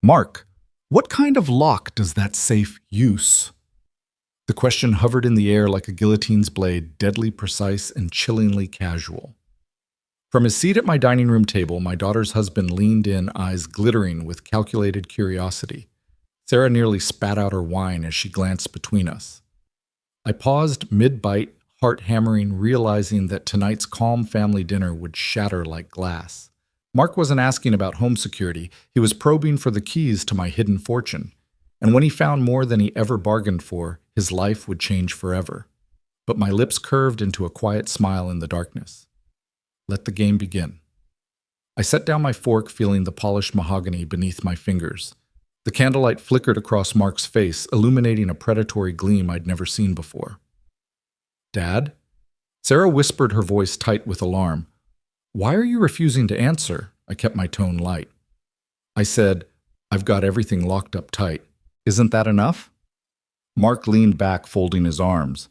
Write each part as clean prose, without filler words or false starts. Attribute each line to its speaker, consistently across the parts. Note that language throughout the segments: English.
Speaker 1: Mark, what kind of lock does that safe use? The question hovered in the air like a guillotine's blade, deadly precise and chillingly casual. From his seat at my dining room table, my daughter's husband leaned in, eyes glittering with calculated curiosity. Sarah nearly spat out her wine as she glanced between us. I paused mid-bite, heart hammering, realizing that tonight's calm family dinner would shatter like glass. Mark wasn't asking about home security. He was probing for the keys to my hidden fortune. And when he found more than he ever bargained for, his life would change forever. But my lips curved into a quiet smile in the darkness. Let the game begin. I set down my fork, feeling the polished mahogany beneath my fingers. The candlelight flickered across Mark's face, illuminating a predatory gleam I'd never seen before. Dad? Sarah whispered, her voice tight with alarm. Why are you refusing to answer? I kept my tone light. I said, I've got everything locked up tight. Isn't that enough? Mark leaned back, folding his arms.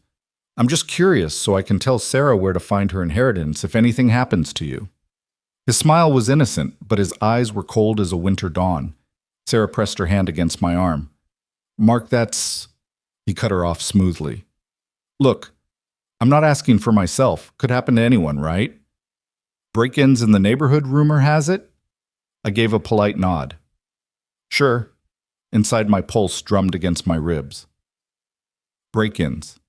Speaker 1: I'm just curious so I can tell Sarah where to find her inheritance if anything happens to you. His smile was innocent, but his eyes were cold as a winter dawn. Sarah pressed her hand against my arm. Mark, that's... He cut her off smoothly. Look, I'm not asking for myself. Could happen to anyone, right? Break-ins in the neighborhood, rumor has it? I gave a polite nod. Sure. Inside my pulse drummed against my ribs. Break-ins.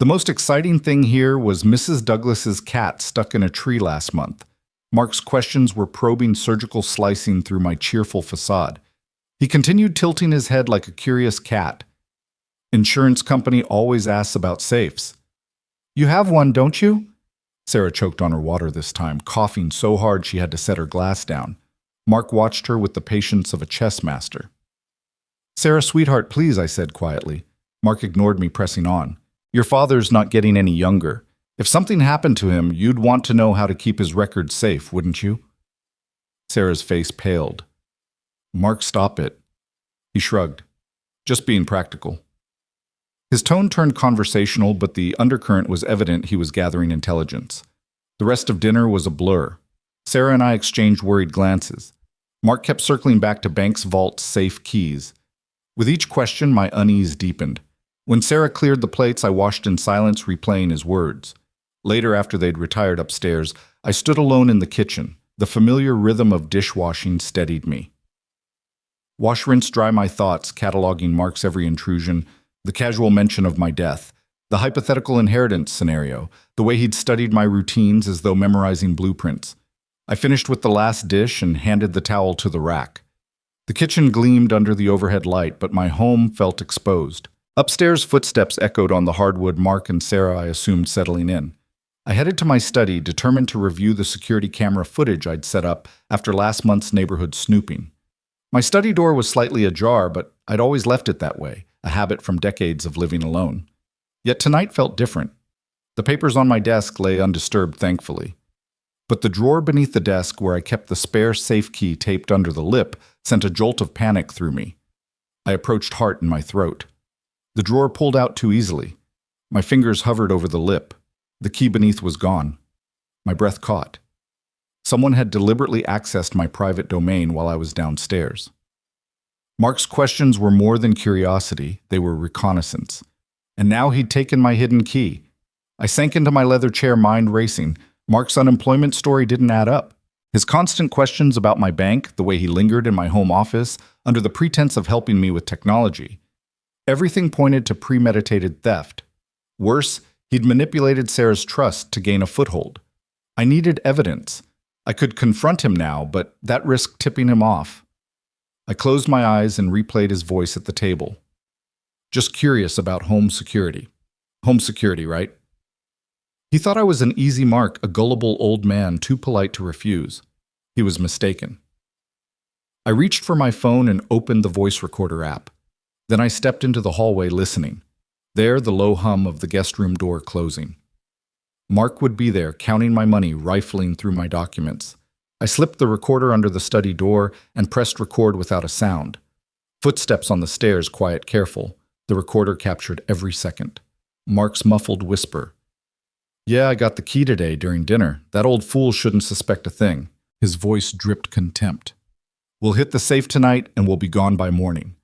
Speaker 1: The most exciting thing here was Mrs. Douglas's cat stuck in a tree last month. Mark's questions were probing surgical slicing through my cheerful facade. He continued tilting his head like a curious cat. Insurance company always asks about safes. You have one, don't you? Sarah choked on her water this time, coughing so hard she had to set her glass down. Mark watched her with the patience of a chess master. Sarah, sweetheart, please, I said quietly. Mark ignored me, pressing on. Your father's not getting any younger. If something happened to him, you'd want to know how to keep his record safe, wouldn't you? Sarah's face paled. Mark, stop it. He shrugged. Just being practical. His tone turned conversational, but the undercurrent was evident he was gathering intelligence. The rest of dinner was a blur. Sarah and I exchanged worried glances. Mark kept circling back to Bank's vault's safe keys. With each question, my unease deepened. When Sarah cleared the plates, I watched in silence, replaying his words. Later, after they'd retired upstairs, I stood alone in the kitchen. The familiar rhythm of dishwashing steadied me. Wash, rinse, dry my thoughts, cataloging Mark's every intrusion, the casual mention of my death, the hypothetical inheritance scenario, the way he'd studied my routines as though memorizing blueprints. I finished with the last dish and handed the towel to the rack. The kitchen gleamed under the overhead light, but my home felt exposed. Upstairs, footsteps echoed on the hardwood. Mark and Sarah, I assumed, settling in. I headed to my study, determined to review the security camera footage I'd set up after last month's neighborhood snooping. My study door was slightly ajar, but I'd always left it that way, a habit from decades of living alone. Yet tonight felt different. The papers on my desk lay undisturbed, thankfully. But the drawer beneath the desk, where I kept the spare safe key taped under the lip, sent a jolt of panic through me. I approached heart in my throat. The drawer pulled out too easily. My fingers hovered over the lip. The key beneath was gone. My breath caught. Someone had deliberately accessed my private domain while I was downstairs. Mark's questions were more than curiosity, they were reconnaissance. And now he'd taken my hidden key. I sank into my leather chair, mind racing. Mark's unemployment story didn't add up. His constant questions about my bank, the way he lingered in my home office, under the pretense of helping me with technology. Everything pointed to premeditated theft. Worse, he'd manipulated Sarah's trust to gain a foothold. I needed evidence. I could confront him now, but that risked tipping him off. I closed my eyes and replayed his voice at the table. Just curious about home security. Home security, right? He thought I was an easy mark, a gullible old man too polite to refuse. He was mistaken. I reached for my phone and opened the voice recorder app. Then I stepped into the hallway listening. There, the low hum of the guest room door closing. Mark would be there, counting my money, rifling through my documents. I slipped the recorder under the study door and pressed record without a sound. Footsteps on the stairs, quiet, careful. The recorder captured every second. Mark's muffled whisper. Yeah, I got the key today during dinner. That old fool shouldn't suspect a thing. His voice dripped contempt. We'll hit the safe tonight and we'll be gone by morning.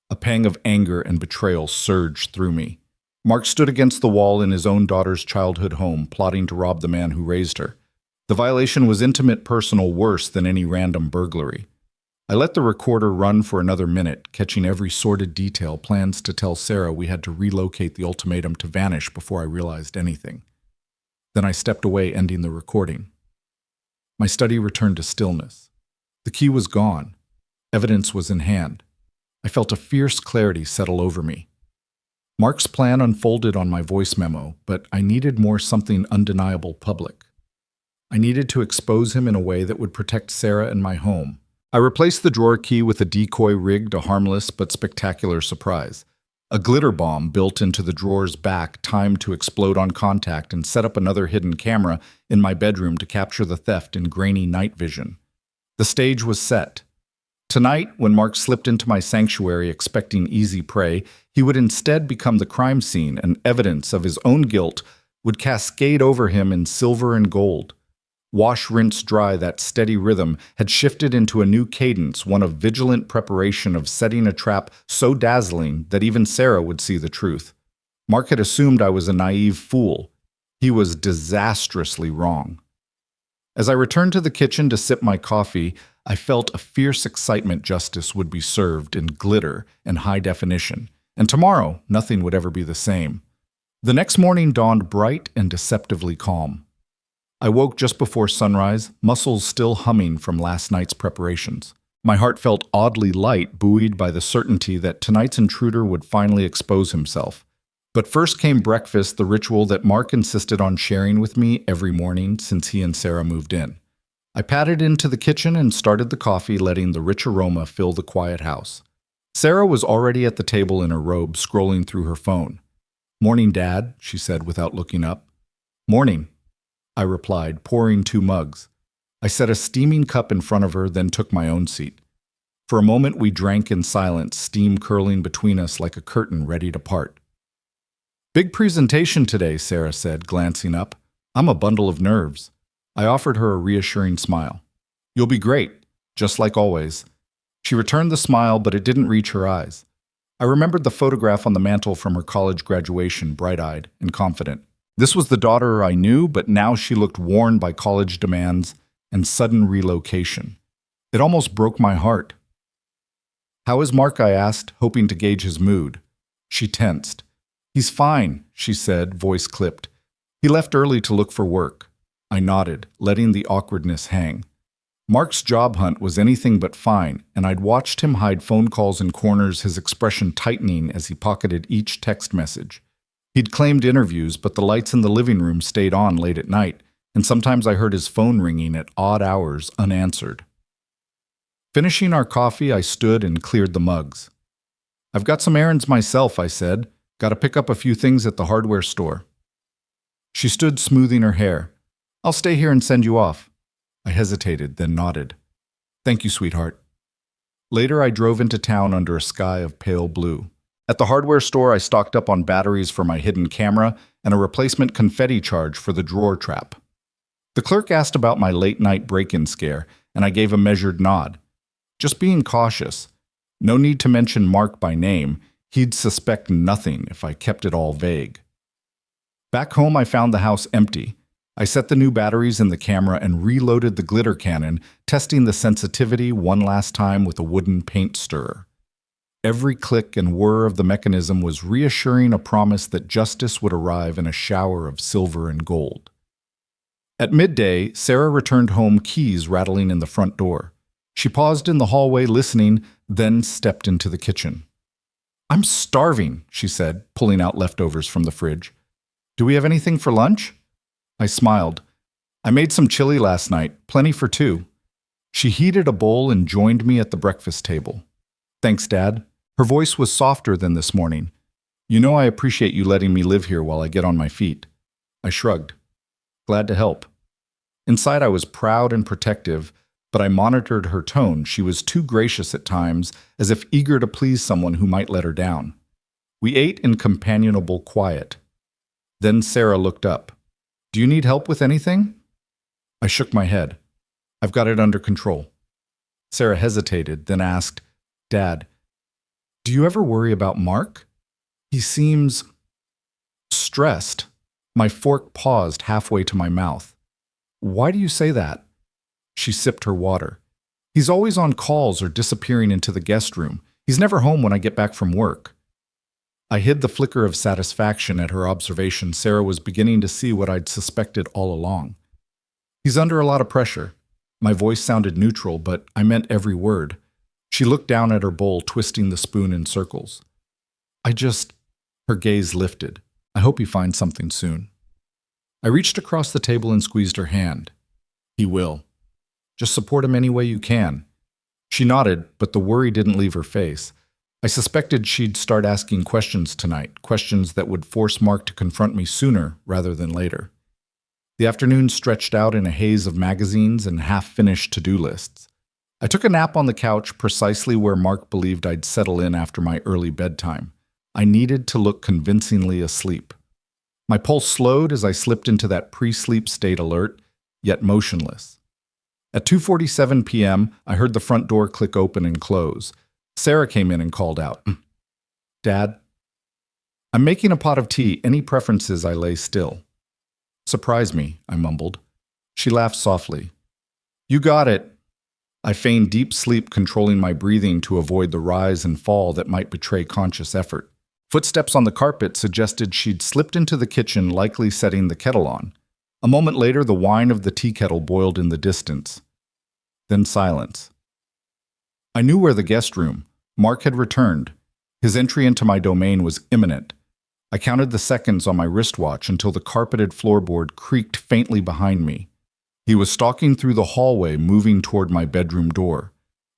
Speaker 1: A pang of anger and betrayal surged through me. Mark stood against the wall in his own daughter's childhood home, plotting to rob the man who raised her. The violation was intimate, personal, worse than any random burglary. I let the recorder run for another minute, catching every sordid detail, plans to tell Sarah we had to relocate the ultimatum to vanish before I realized anything. Then I stepped away, ending the recording. My study returned to stillness. The key was gone. Evidence was in hand. I felt a fierce clarity settle over me. Mark's plan unfolded on my voice memo, but I needed more, something undeniable, public. I needed to expose him in a way that would protect Sarah and my home. I replaced the drawer key with a decoy rigged a harmless but spectacular surprise. A glitter bomb built into the drawer's back, timed to explode on contact, and set up another hidden camera in my bedroom to capture the theft in grainy night vision. The stage was set. Tonight, when Mark slipped into my sanctuary expecting easy prey, he would instead become the crime scene, and evidence of his own guilt would cascade over him in silver and gold. Wash, rinse, dry, that steady rhythm had shifted into a new cadence, one of vigilant preparation, of setting a trap so dazzling that even Sarah would see the truth. Mark had assumed I was a naive fool. He was disastrously wrong. As I returned to the kitchen to sip my coffee, I felt a fierce excitement justice would be served in glitter and high definition, and tomorrow nothing would ever be the same. The next morning dawned bright and deceptively calm. I woke just before sunrise, muscles still humming from last night's preparations. My heart felt oddly light, buoyed by the certainty that tonight's intruder would finally expose himself. But first came breakfast, the ritual that Mark insisted on sharing with me every morning since he and Sarah moved in. I padded into the kitchen and started the coffee, letting the rich aroma fill the quiet house. Sarah was already at the table in her robe, scrolling through her phone. "Morning, Dad," she said without looking up. "Morning," I replied, pouring 2 mugs. I set a steaming cup in front of her, then took my own seat. For a moment we drank in silence, steam curling between us like a curtain ready to part. "Big presentation today," Sarah said, glancing up. "I'm a bundle of nerves." I offered her a reassuring smile. "You'll be great, just like always." She returned the smile, but it didn't reach her eyes. I remembered the photograph on the mantel from her college graduation, bright-eyed and confident. This was the daughter I knew, but now she looked worn by college demands and sudden relocation. It almost broke my heart. "How is Mark?" I asked, hoping to gauge his mood. She tensed. "He's fine," she said, voice clipped. "He left early to look for work." I nodded, letting the awkwardness hang. Mark's job hunt was anything but fine, and I'd watched him hide phone calls in corners, his expression tightening as he pocketed each text message. He'd claimed interviews, but the lights in the living room stayed on late at night, and sometimes I heard his phone ringing at odd hours unanswered. Finishing our coffee, I stood and cleared the mugs. "I've got some errands myself," I said. "Got to pick up a few things at the hardware store." She stood smoothing her hair. "I'll stay here and send you off." I hesitated, then nodded. "Thank you, sweetheart." Later, I drove into town under a sky of pale blue. At the hardware store, I stocked up on batteries for my hidden camera and a replacement confetti charge for the drawer trap. The clerk asked about my late-night break-in scare, and I gave a measured nod. Just being cautious. No need to mention Mark by name. He'd suspect nothing if I kept it all vague. Back home, I found the house empty. I set the new batteries in the camera and reloaded the glitter cannon, testing the sensitivity one last time with a wooden paint stirrer. Every click and whir of the mechanism was reassuring, a promise that justice would arrive in a shower of silver and gold. At midday, Sarah returned home, keys rattling in the front door. She paused in the hallway listening, then stepped into the kitchen. "I'm starving," she said, pulling out leftovers from the fridge. "Do we have anything for lunch?" I smiled. "I made some chili last night, plenty for 2. She heated a bowl and joined me at the breakfast table. "Thanks, Dad." Her voice was softer than this morning. "You know I appreciate you letting me live here while I get on my feet." I shrugged. "Glad to help." Inside I was proud and protective, but I monitored her tone. She was too gracious at times, as if eager to please someone who might let her down. We ate in companionable quiet. Then Sarah looked up. "Do you need help with anything?" I shook my head. "I've got it under control." Sarah hesitated, then asked, Dad, do you ever worry about Mark? He seems stressed. My fork paused halfway to my mouth. Why do you say that? She sipped her water. He's always on calls or disappearing into the guest room. He's never home when I get back from work. I hid the flicker of satisfaction at her observation. Sarah was beginning to see what I'd suspected all along. He's under a lot of pressure. My voice sounded neutral, but I meant every word. She looked down at her bowl, twisting the spoon in circles. Her gaze lifted. I hope he finds something soon. I reached across the table and squeezed her hand. He will. Just support him any way you can. She nodded, but the worry didn't leave her face. I suspected she'd start asking questions tonight, questions that would force Mark to confront me sooner rather than later. The afternoon stretched out in a haze of magazines and half-finished to-do lists. I took a nap on the couch precisely where Mark believed I'd settle in after my early bedtime. I needed to look convincingly asleep. My pulse slowed as I slipped into that pre-sleep state, alert, yet motionless. At 2:47 p.m., I heard the front door click open and close. Sarah came in and called out, Dad, I'm making a pot of tea. Any preferences? I lay still. Surprise me, I mumbled. She laughed softly. You got it. I feigned deep sleep, controlling my breathing to avoid the rise and fall that might betray conscious effort. Footsteps on the carpet suggested she'd slipped into the kitchen, likely setting the kettle on. A moment later, the whine of the tea kettle boiled in the distance. Then silence. I knew where the guest room. Mark had returned. His entry into my domain was imminent. I counted the seconds on my wristwatch until the carpeted floorboard creaked faintly behind me. He was stalking through the hallway, moving toward my bedroom door.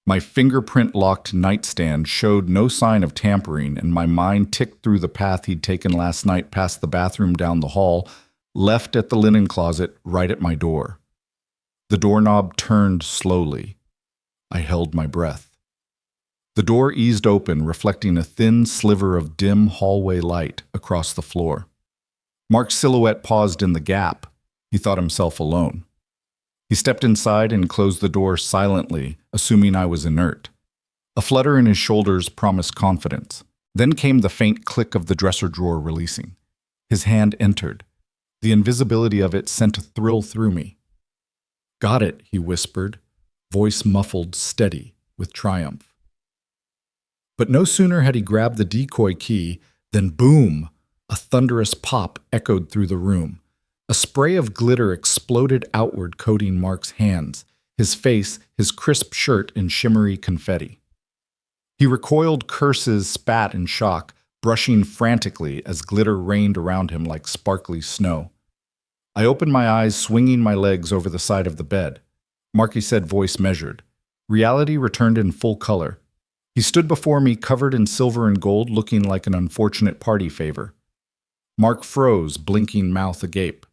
Speaker 1: My fingerprint-locked nightstand showed no sign of tampering, and my mind ticked through the path he'd taken last night past the bathroom, down the hall, left at the linen closet, right at my door. The doorknob turned slowly. I held my breath. The door eased open, reflecting a thin sliver of dim hallway light across the floor. Mark's silhouette paused in the gap. He thought himself alone. He stepped inside and closed the door silently, assuming I was inert. A flutter in his shoulders promised confidence. Then came the faint click of the dresser drawer releasing. His hand entered. The invisibility of it sent a thrill through me. Got it, he whispered, voice muffled, steady, with triumph. But no sooner had he grabbed the decoy key than boom, a thunderous pop echoed through the room. A spray of glitter exploded outward, coating Mark's hands, his face, his crisp shirt in shimmery confetti. He recoiled, curses spat in shock, brushing frantically as glitter rained around him like sparkly snow. I opened my eyes, swinging my legs over the side of the bed. Marky said, voice measured. Reality returned in full color. He stood before me, covered in silver and gold, looking like an unfortunate party favor. Mark froze, blinking mouth agape.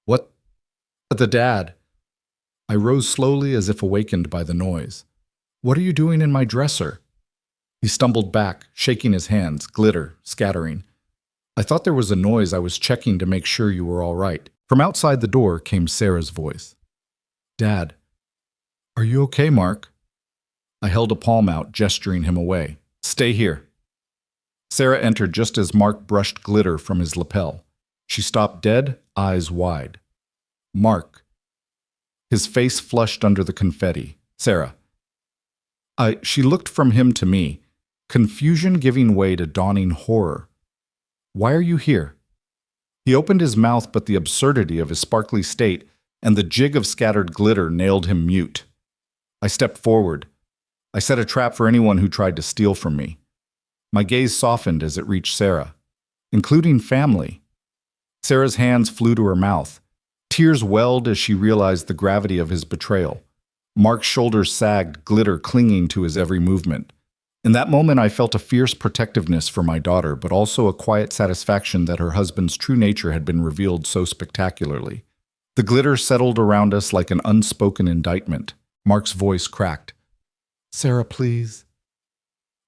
Speaker 1: What the dad? I rose slowly as if awakened by the noise. What are you doing in my dresser? He stumbled back, shaking his hands, glitter scattering. I thought there was a noise. I was checking to make sure you were all right. From outside the door came Sarah's voice. Dad, are you okay, Mark? I held a palm out, gesturing him away. Stay here. Sarah entered just as Mark brushed glitter from his lapel. She stopped dead, eyes wide. Mark. His face flushed under the confetti. Sarah. She looked from him to me, confusion giving way to dawning horror. Why are you here? He opened his mouth, but the absurdity of his sparkly state and the jig of scattered glitter nailed him mute. I stepped forward. I set a trap for anyone who tried to steal from me. My gaze softened as it reached Sarah, including family. Sarah's hands flew to her mouth. Tears welled as she realized the gravity of his betrayal. Mark's shoulders sagged, glitter clinging to his every movement. In that moment, I felt a fierce protectiveness for my daughter, but also a quiet satisfaction that her husband's true nature had been revealed so spectacularly. The glitter settled around us like an unspoken indictment. Mark's voice cracked. Sarah, please.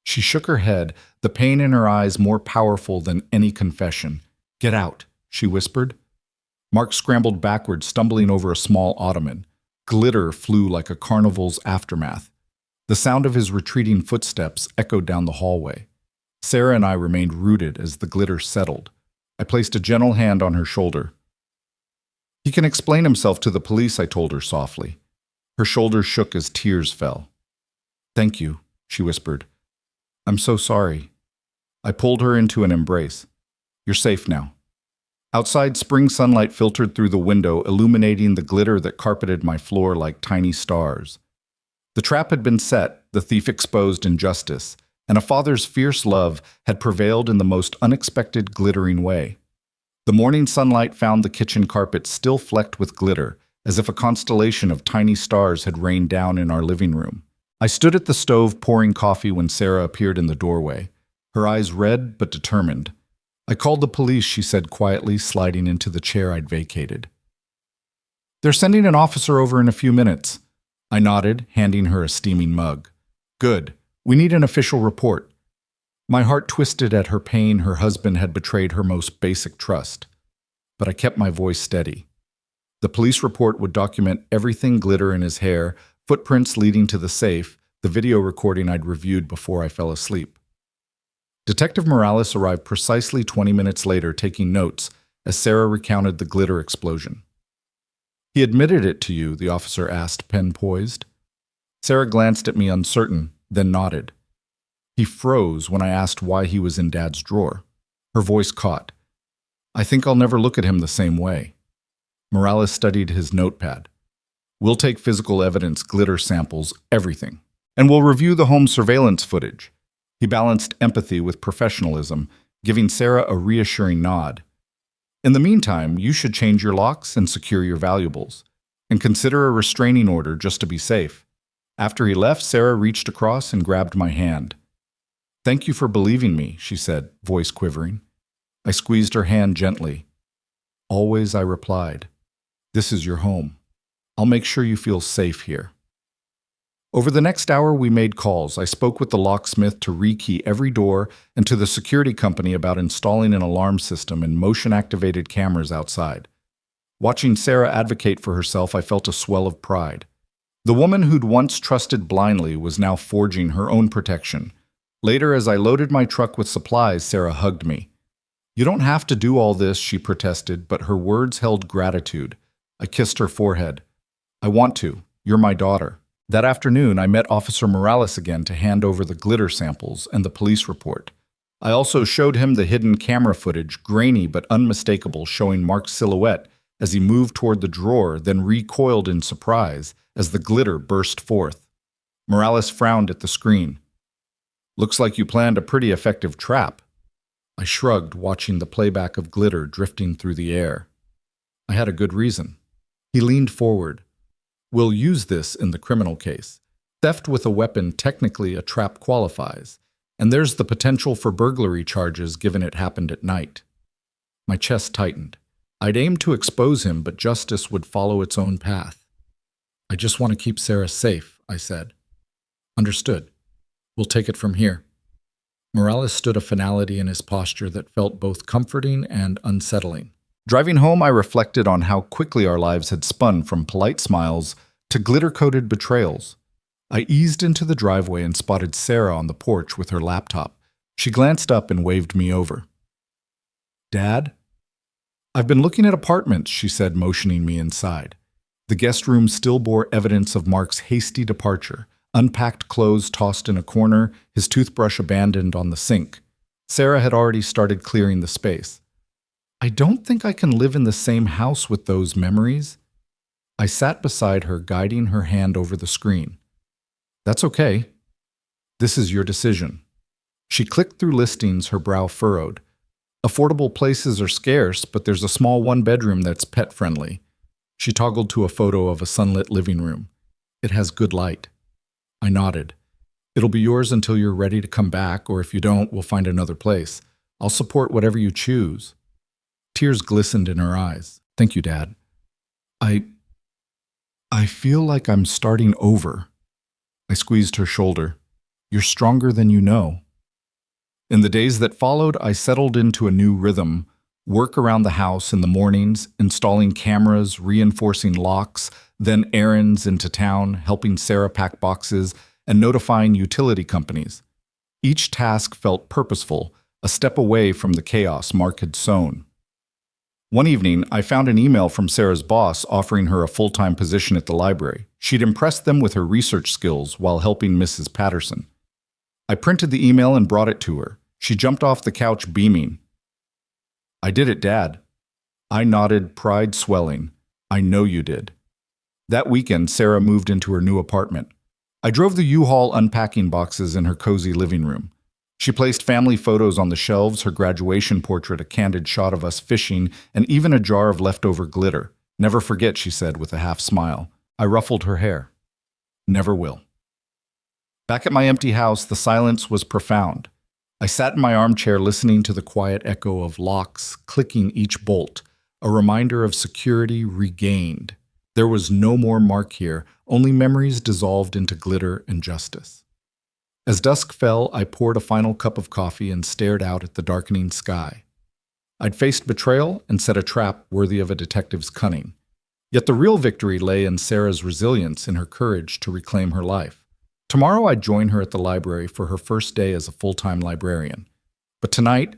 Speaker 1: She shook her head, the pain in her eyes more powerful than any confession. Get out, she whispered. Mark scrambled backward, stumbling over a small ottoman. Glitter flew like a carnival's aftermath. The sound of his retreating footsteps echoed down the hallway. Sarah and I remained rooted as the glitter settled. I placed a gentle hand on her shoulder. "He can explain himself to the police," I told her softly. Her shoulders shook as tears fell. "Thank you," she whispered. "I'm so sorry." I pulled her into an embrace. "You're safe now." Outside, spring sunlight filtered through the window, illuminating the glitter that carpeted my floor like tiny stars. The trap had been set, the thief exposed in justice, and a father's fierce love had prevailed in the most unexpected, glittering way. The morning sunlight found the kitchen carpet still flecked with glitter, as if a constellation of tiny stars had rained down in our living room. I stood at the stove pouring coffee when Sarah appeared in the doorway, her eyes red but determined. "I called the police," she said quietly, sliding into the chair I'd vacated. "They're sending an officer over in a few minutes." I nodded, handing her a steaming mug. "Good. We need an official report." My heart twisted at her pain. Her husband had betrayed her most basic trust. But I kept my voice steady. The police report would document everything: glitter in his hair, footprints leading to the safe, the video recording I'd reviewed before I fell asleep. Detective Morales arrived precisely 20 minutes later, taking notes as Sarah recounted the glitter explosion. "He admitted it to you?" the officer asked, pen poised. Sarah glanced at me uncertain, then nodded. "He froze when I asked why he was in Dad's drawer." Her voice caught. "I think I'll never look at him the same way." Morales studied his notepad. "We'll take physical evidence, glitter samples, everything. And we'll review the home surveillance footage." He balanced empathy with professionalism, giving Sarah a reassuring nod. "In the meantime, you should change your locks and secure your valuables. And consider a restraining order just to be safe." After he left, Sarah reached across and grabbed my hand. "Thank you for believing me," she said, voice quivering. I squeezed her hand gently. "Always," I replied. "This is your home. I'll make sure you feel safe here." Over the next hour, we made calls. I spoke with the locksmith to rekey every door and to the security company about installing an alarm system and motion-activated cameras outside. Watching Sarah advocate for herself, I felt a swell of pride. The woman who'd once trusted blindly was now forging her own protection. Later, as I loaded my truck with supplies, Sarah hugged me. "You don't have to do all this," she protested, but her words held gratitude. I kissed her forehead. "I want to. You're my daughter." That afternoon, I met Officer Morales again to hand over the glitter samples and the police report. I also showed him the hidden camera footage, grainy but unmistakable, showing Mark's silhouette as he moved toward the drawer, then recoiled in surprise as the glitter burst forth. Morales frowned at the screen. "Looks like you planned a pretty effective trap." I shrugged, watching the playback of glitter drifting through the air. "I had a good reason." He leaned forward. "We'll use this in the criminal case. Theft with a weapon, technically a trap qualifies, and there's the potential for burglary charges given it happened at night." My chest tightened. I'd aimed to expose him, but justice would follow its own path. "I just want to keep Sarah safe," I said. "Understood. We'll take it from here." Morales stood a finality in his posture that felt both comforting and unsettling. Driving home, I reflected on how quickly our lives had spun from polite smiles to glitter-coated betrayals. I eased into the driveway and spotted Sarah on the porch with her laptop. She glanced up and waved me over. "Dad?" "I've been looking at apartments," she said, motioning me inside. The guest room still bore evidence of Mark's hasty departure. Unpacked clothes tossed in a corner, his toothbrush abandoned on the sink. Sarah had already started clearing the space. "I don't think I can live in the same house with those memories." I sat beside her, guiding her hand over the screen. "That's okay. This is your decision." She clicked through listings, her brow furrowed. "Affordable places are scarce, but there's a small one-bedroom that's pet-friendly." She toggled to a photo of a sunlit living room. "It has good light." I nodded. "It'll be yours until you're ready to come back, or if you don't, we'll find another place. I'll support whatever you choose." Tears glistened in her eyes. "Thank you, Dad. I feel like I'm starting over." I squeezed her shoulder. "You're stronger than you know." In the days that followed, I settled into a new rhythm, work around the house in the mornings, installing cameras, reinforcing locks, then errands into town, helping Sarah pack boxes, and notifying utility companies. Each task felt purposeful, a step away from the chaos Mark had sown. One evening, I found an email from Sarah's boss offering her a full-time position at the library. She'd impressed them with her research skills while helping Mrs. Patterson. I printed the email and brought it to her. She jumped off the couch beaming. "I did it, Dad." I nodded, pride swelling. "I know you did." That weekend, Sarah moved into her new apartment. I drove the U-Haul unpacking boxes in her cozy living room. She placed family photos on the shelves, her graduation portrait, a candid shot of us fishing, and even a jar of leftover glitter. "Never forget," she said with a half smile. I ruffled her hair. "Never will." Back at my empty house, the silence was profound. I sat in my armchair listening to the quiet echo of locks clicking each bolt, a reminder of security regained. There was no more Mark here, only memories dissolved into glitter and justice. As dusk fell, I poured a final cup of coffee and stared out at the darkening sky. I'd faced betrayal and set a trap worthy of a detective's cunning. Yet the real victory lay in Sarah's resilience, in her courage to reclaim her life. Tomorrow I'd join her at the library for her first day as a full-time librarian. But tonight,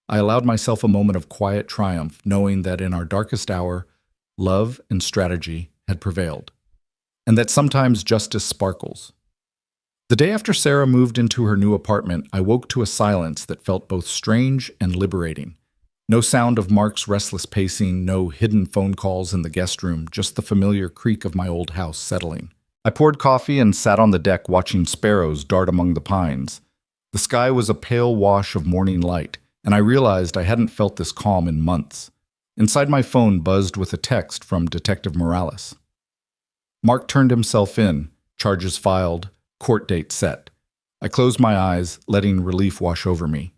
Speaker 1: I allowed myself a moment of quiet triumph, knowing that in our darkest hour, love and strategy had prevailed, and that sometimes justice sparkles. The day after Sarah moved into her new apartment, I woke to a silence that felt both strange and liberating. No sound of Mark's restless pacing, no hidden phone calls in the guest room, just the familiar creak of my old house settling. I poured coffee and sat on the deck watching sparrows dart among the pines. The sky was a pale wash of morning light, and I realized I hadn't felt this calm in months. Inside my phone buzzed with a text from Detective Morales. Mark turned himself in, charges filed, court date set. I closed my eyes, letting relief wash over me.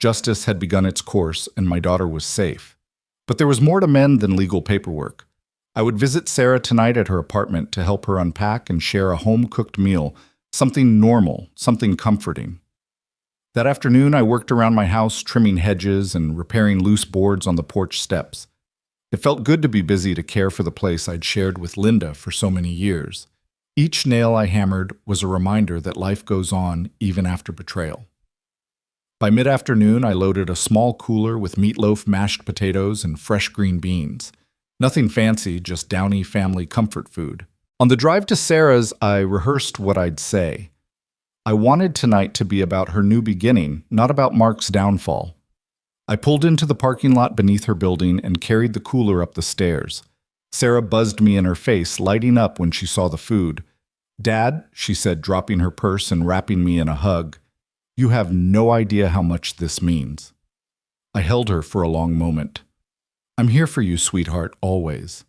Speaker 1: Justice had begun its course, and my daughter was safe. But there was more to mend than legal paperwork. I would visit Sarah tonight at her apartment to help her unpack and share a home-cooked meal, something normal, something comforting. That afternoon, I worked around my house, trimming hedges and repairing loose boards on the porch steps. It felt good to be busy to care for the place I'd shared with Linda for so many years. Each nail I hammered was a reminder that life goes on even after betrayal. By mid-afternoon, I loaded a small cooler with meatloaf, mashed potatoes, and fresh green beans. Nothing fancy, just downy family comfort food. On the drive to Sarah's, I rehearsed what I'd say. I wanted tonight to be about her new beginning, not about Mark's downfall. I pulled into the parking lot beneath her building and carried the cooler up the stairs. Sarah buzzed me in her face, lighting up when she saw the food. "Dad," she said, dropping her purse and wrapping me in a hug, "you have no idea how much this means." I held her for a long moment. "I'm here for you, sweetheart, always."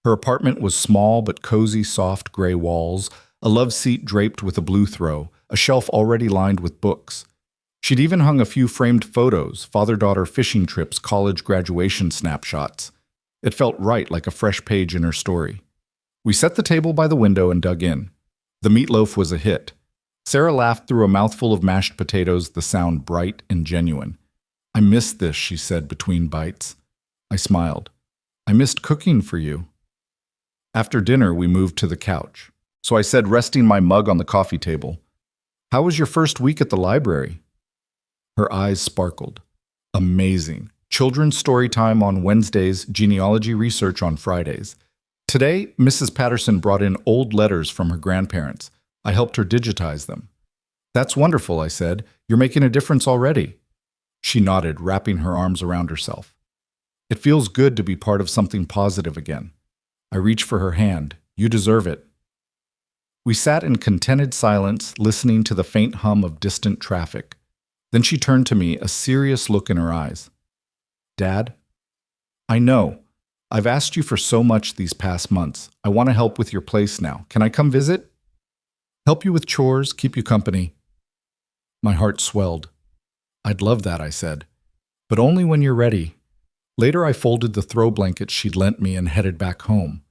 Speaker 1: Her apartment was small but cozy, soft gray walls, a love seat draped with a blue throw, a shelf already lined with books. She'd even hung a few framed photos, father-daughter fishing trips, college graduation snapshots. It felt right, like a fresh page in her story. We set the table by the window and dug in. The meatloaf was a hit. Sarah laughed through a mouthful of mashed potatoes, the sound bright and genuine. "I missed this," she said between bites. I smiled. "I missed cooking for you." After dinner, we moved to the couch. So I said, resting my mug on the coffee table, "How was your first week at the library?" Her eyes sparkled. "Amazing. Children's story time on Wednesdays, genealogy research on Fridays. Today, Mrs. Patterson brought in old letters from her grandparents. I helped her digitize them." "That's wonderful," I said. "You're making a difference already." She nodded, wrapping her arms around herself. "It feels good to be part of something positive again." I reached for her hand. "You deserve it." We sat in contented silence, listening to the faint hum of distant traffic. Then she turned to me, a serious look in her eyes. "Dad, I know. I've asked you for so much these past months. I want to help with your place now. Can I come visit? Help you with chores, keep you company?" My heart swelled. "I'd love that," I said. "But only when you're ready." Later, I folded the throw blanket she'd lent me and headed back home.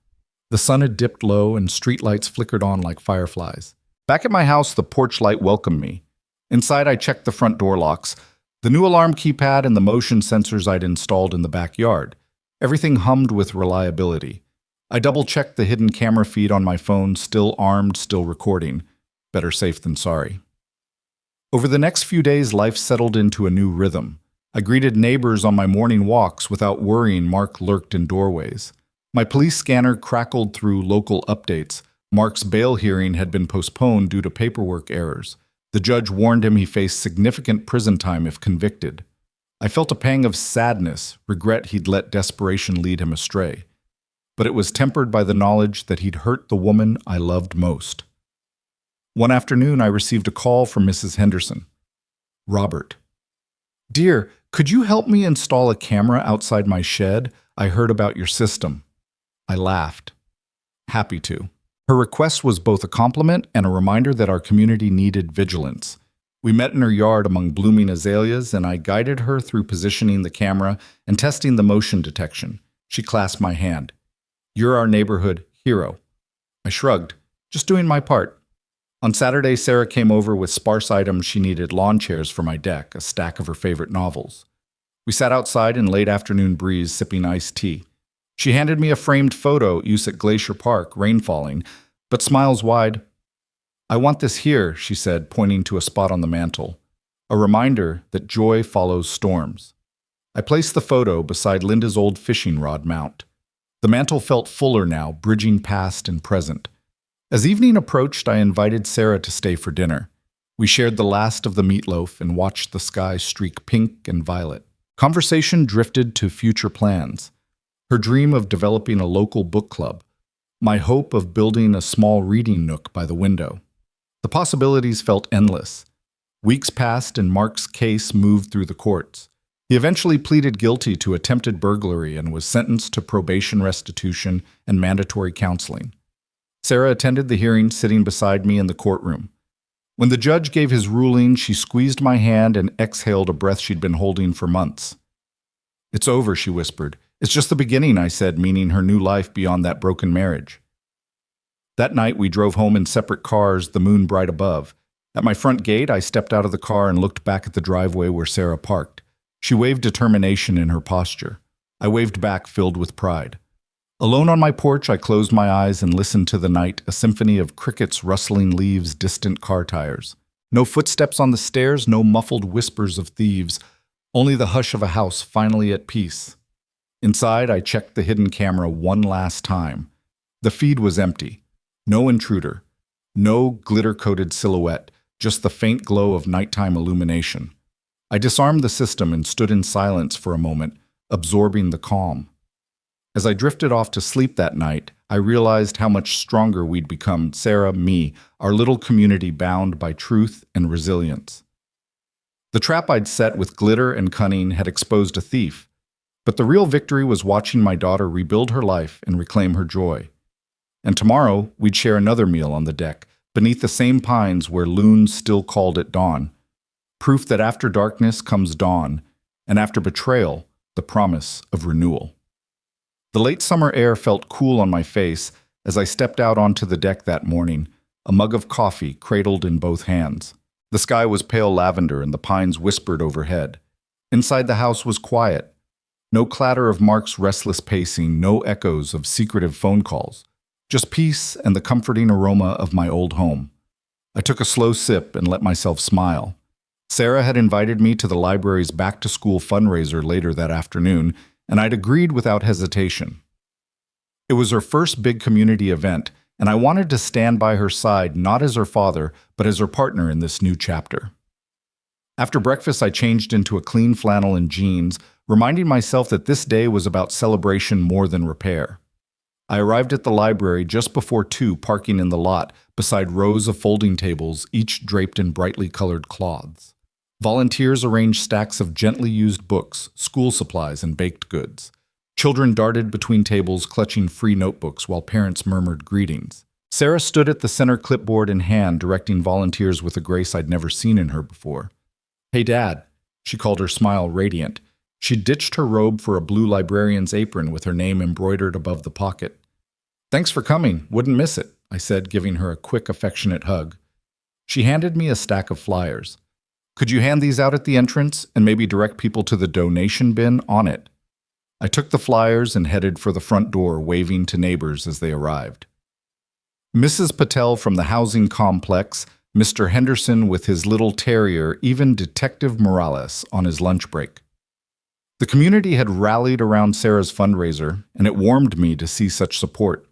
Speaker 1: The sun had dipped low and streetlights flickered on like fireflies. Back at my house, the porch light welcomed me. Inside, I checked the front door locks. The new alarm keypad and the motion sensors I'd installed in the backyard. Everything hummed with reliability. I double-checked the hidden camera feed on my phone, still armed, still recording. Better safe than sorry. Over the next few days, life settled into a new rhythm. I greeted neighbors on my morning walks without worrying Mark lurked in doorways. My police scanner crackled through local updates. Mark's bail hearing had been postponed due to paperwork errors. The judge warned him he faced significant prison time if convicted. I felt a pang of sadness, regret he'd let desperation lead him astray. But it was tempered by the knowledge that he'd hurt the woman I loved most. One afternoon, I received a call from Mrs. Henderson. Robert. Dear, could you help me install a camera outside my shed? I heard about your system. I laughed. Happy to. Her request was both a compliment and a reminder that our community needed vigilance. We met in her yard among blooming azaleas, and I guided her through positioning the camera and testing the motion detection. She clasped my hand. You're our neighborhood hero. I shrugged, just doing my part. On Saturday, Sarah came over with sparse items she needed: lawn chairs for my deck, a stack of her favorite novels. We sat outside in late afternoon breeze, sipping iced tea. She handed me a framed photo use at Glacier Park, rain falling, but smiles wide. I want this here, she said, pointing to a spot on the mantel. A reminder that joy follows storms. I placed the photo beside Linda's old fishing rod mount. The mantel felt fuller now, bridging past and present. As evening approached, I invited Sarah to stay for dinner. We shared the last of the meatloaf and watched the sky streak pink and violet. Conversation drifted to future plans. Her dream of developing a local book club. My hope of building a small reading nook by the window. The possibilities felt endless. Weeks passed and Mark's case moved through the courts. He eventually pleaded guilty to attempted burglary and was sentenced to probation, restitution, and mandatory counseling. Sarah attended the hearing, sitting beside me in the courtroom. When the judge gave his ruling, she squeezed my hand and exhaled a breath she'd been holding for months. It's over, she whispered. It's just the beginning, I said, meaning her new life beyond that broken marriage. That night, we drove home in separate cars, the moon bright above. At my front gate, I stepped out of the car and looked back at the driveway where Sarah parked. She waved determination in her posture. I waved back, filled with pride. Alone on my porch, I closed my eyes and listened to the night, a symphony of crickets, rustling leaves, distant car tires. No footsteps on the stairs, no muffled whispers of thieves, only the hush of a house finally at peace. Inside, I checked the hidden camera one last time. The feed was empty. No intruder. No glitter-coated silhouette, just the faint glow of nighttime illumination. I disarmed the system and stood in silence for a moment, absorbing the calm. As I drifted off to sleep that night, I realized how much stronger we'd become, Sarah, me, our little community bound by truth and resilience. The trap I'd set with glitter and cunning had exposed a thief, but the real victory was watching my daughter rebuild her life and reclaim her joy. And tomorrow, we'd share another meal on the deck, beneath the same pines where loons still called at dawn. Proof that after darkness comes dawn, and after betrayal, the promise of renewal. The late summer air felt cool on my face as I stepped out onto the deck that morning, a mug of coffee cradled in both hands. The sky was pale lavender and the pines whispered overhead. Inside the house was quiet. No clatter of Mark's restless pacing, no echoes of secretive phone calls. Just peace and the comforting aroma of my old home. I took a slow sip and let myself smile. Sarah had invited me to the library's back-to-school fundraiser later that afternoon, and I'd agreed without hesitation. It was her first big community event, and I wanted to stand by her side not as her father, but as her partner in this new chapter. After breakfast, I changed into a clean flannel and jeans, reminding myself that this day was about celebration more than repair. I arrived at the library just before 2, parking in the lot, beside rows of folding tables, each draped in brightly colored cloths. Volunteers arranged stacks of gently used books, school supplies, and baked goods. Children darted between tables, clutching free notebooks, while parents murmured greetings. Sarah stood at the center, clipboard in hand, directing volunteers with a grace I'd never seen in her before. "Hey, Dad," she called, her smile radiant. She ditched her robe for a blue librarian's apron with her name embroidered above the pocket. "Thanks for coming. Wouldn't miss it," I said, giving her a quick, affectionate hug. She handed me a stack of flyers. Could you hand these out at the entrance and maybe direct people to the donation bin on it? I took the flyers and headed for the front door, waving to neighbors as they arrived. Mrs. Patel from the housing complex, Mr. Henderson with his little terrier, even Detective Morales on his lunch break. The community had rallied around Sarah's fundraiser, and it warmed me to see such support.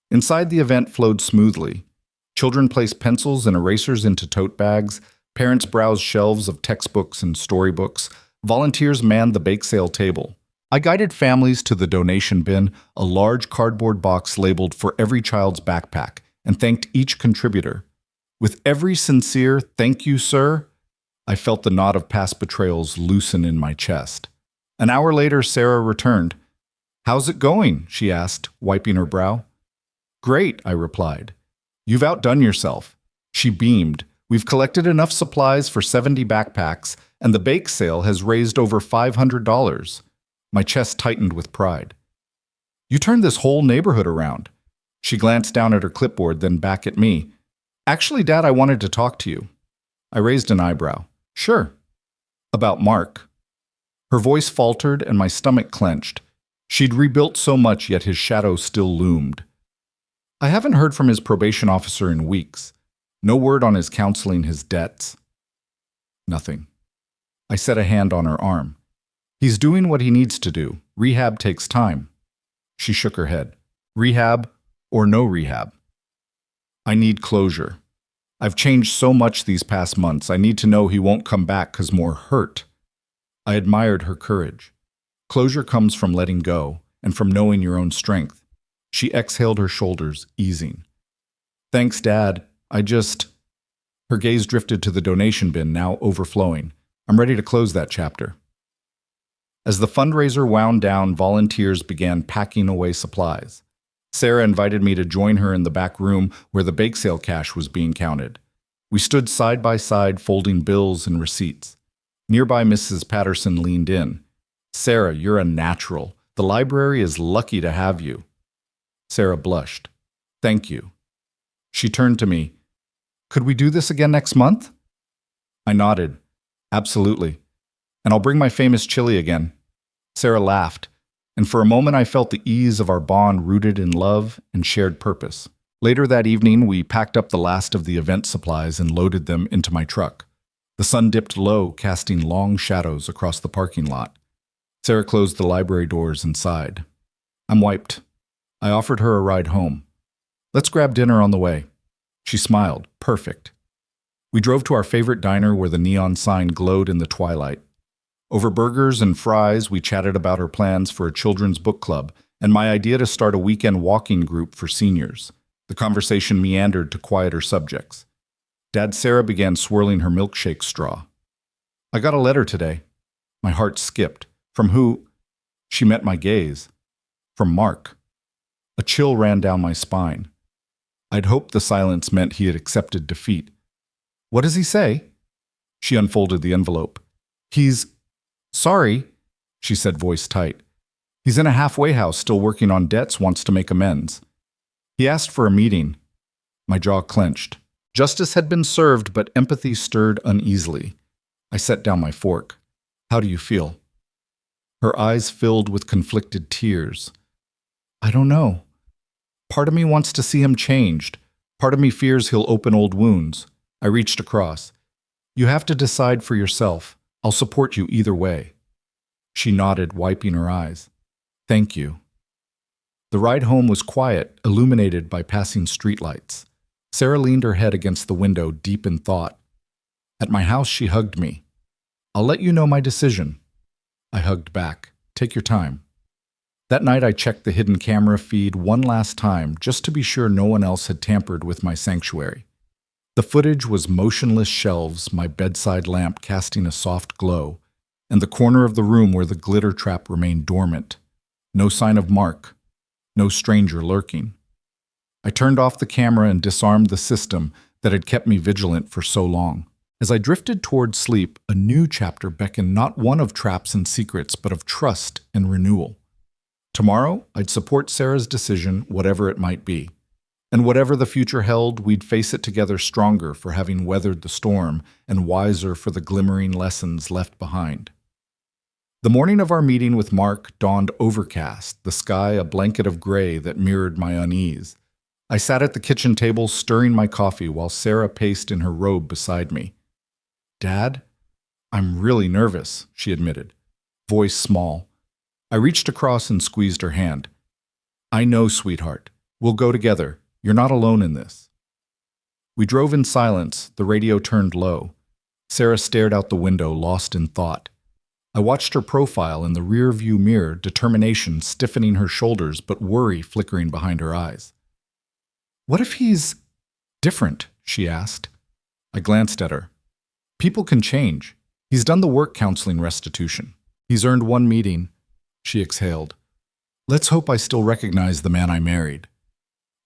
Speaker 1: Inside, the event flowed smoothly. Children placed pencils and erasers into tote bags, parents browsed shelves of textbooks and storybooks, volunteers manned the bake sale table. I guided families to the donation bin, a large cardboard box labeled "For Every Child's Backpack," and thanked each contributor. With every sincere "Thank you, sir," I felt the knot of past betrayals loosen in my chest. An hour later, Sarah returned. "How's it going?" she asked, wiping her brow. "Great," I replied. "You've outdone yourself." She beamed. "We've collected enough supplies for 70 backpacks, and the bake sale has raised over $500. My chest tightened with pride. "You turned this whole neighborhood around." She glanced down at her clipboard, then back at me. "Actually, Dad, I wanted to talk to you." I raised an eyebrow. "Sure." "About Mark." Her voice faltered and my stomach clenched. She'd rebuilt so much, yet his shadow still loomed. "I haven't heard from his probation officer in weeks. No word on his counseling his debts." Nothing. I set a hand on her arm. "He's doing what he needs to do. Rehab takes time." She shook her head. "Rehab or no rehab?" "I need closure. I've changed so much these past months. I need to know he won't come back 'cause more hurt." I admired her courage. Closure comes from letting go and from knowing your own strength. She exhaled her shoulders, easing. "Thanks, Dad. Her gaze drifted to the donation bin, now overflowing. "I'm ready to close that chapter." As the fundraiser wound down, volunteers began packing away supplies. Sarah invited me to join her in the back room where the bake sale cash was being counted. We stood side by side, folding bills and receipts. Nearby, Mrs. Patterson leaned in. "Sarah, you're a natural. The library is lucky to have you." Sarah blushed. "Thank you." She turned to me. "Could we do this again next month?" I nodded. "Absolutely. And I'll bring my famous chili again." Sarah laughed, and for a moment I felt the ease of our bond rooted in love and shared purpose. Later that evening, we packed up the last of the event supplies and loaded them into my truck. The sun dipped low, casting long shadows across the parking lot. Sarah closed the library doors and sighed. "I'm wiped." I offered her a ride home. "Let's grab dinner on the way." She smiled. "Perfect." We drove to our favorite diner where the neon sign glowed in the twilight. Over burgers and fries, we chatted about her plans for a children's book club and my idea to start a weekend walking group for seniors. The conversation meandered to quieter subjects. Dad Sarah began swirling her milkshake straw. "I got a letter today." My heart skipped. "From who?" She met my gaze. "From Mark." A chill ran down my spine. I'd hoped the silence meant he had accepted defeat. "What does he say?" She unfolded the envelope. "He's sorry," she said, voice tight. "He's in a halfway house still working on debts, wants to make amends. He asked for a meeting." My jaw clenched. Justice had been served, but empathy stirred uneasily. I set down my fork. "How do you feel?" Her eyes filled with conflicted tears. "I don't know. Part of me wants to see him changed. Part of me fears he'll open old wounds." I reached across. "You have to decide for yourself. I'll support you either way." She nodded, wiping her eyes. "Thank you." The ride home was quiet, illuminated by passing streetlights. Sarah leaned her head against the window, deep in thought. At my house, she hugged me. "I'll let you know my decision." I hugged back. "Take your time." That night, I checked the hidden camera feed one last time, just to be sure no one else had tampered with my sanctuary. The footage was motionless shelves, my bedside lamp casting a soft glow, and the corner of the room where the glitter trap remained dormant. No sign of Mark. No stranger lurking. I turned off the camera and disarmed the system that had kept me vigilant for so long. As I drifted toward sleep, a new chapter beckoned, not one of traps and secrets, but of trust and renewal. Tomorrow, I'd support Sarah's decision, whatever it might be. And whatever the future held, we'd face it together stronger for having weathered the storm and wiser for the glimmering lessons left behind. The morning of our meeting with Mark dawned overcast, the sky a blanket of gray that mirrored my unease. I sat at the kitchen table stirring my coffee while Sarah paced in her robe beside me. "Dad, I'm really nervous," she admitted, voice small. I reached across and squeezed her hand. "I know, sweetheart. We'll go together. You're not alone in this." We drove in silence, the radio turned low. Sarah stared out the window, lost in thought. I watched her profile in the rear-view mirror, determination stiffening her shoulders but worry flickering behind her eyes. "What if he's different?" she asked. I glanced at her. "People can change. He's done the work counseling restitution. He's earned one meeting." She exhaled. "Let's hope I still recognize the man I married."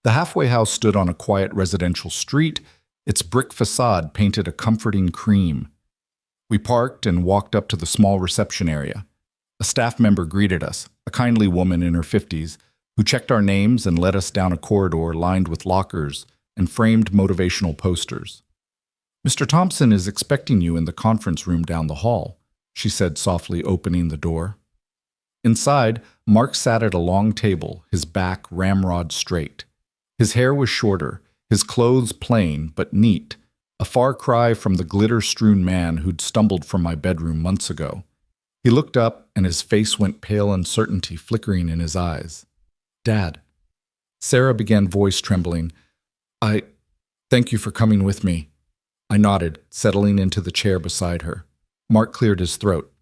Speaker 1: The halfway house stood on a quiet residential street, its brick facade painted a comforting cream. We parked and walked up to the small reception area. A staff member greeted us, a kindly woman in her 50s, who checked our names and led us down a corridor lined with lockers and framed motivational posters. "Mr. Thompson is expecting you in the conference room down the hall," she said softly, opening the door. Inside, Mark sat at a long table, his back ramrod straight. His hair was shorter, his clothes plain but neat, a far cry from the glitter-strewn man who'd stumbled from my bedroom months ago. He looked up, and his face went pale, uncertainty flickering in his eyes. "Dad." Sarah began, voice trembling. Thank you for coming with me." I nodded, settling into the chair beside her. Mark cleared his throat.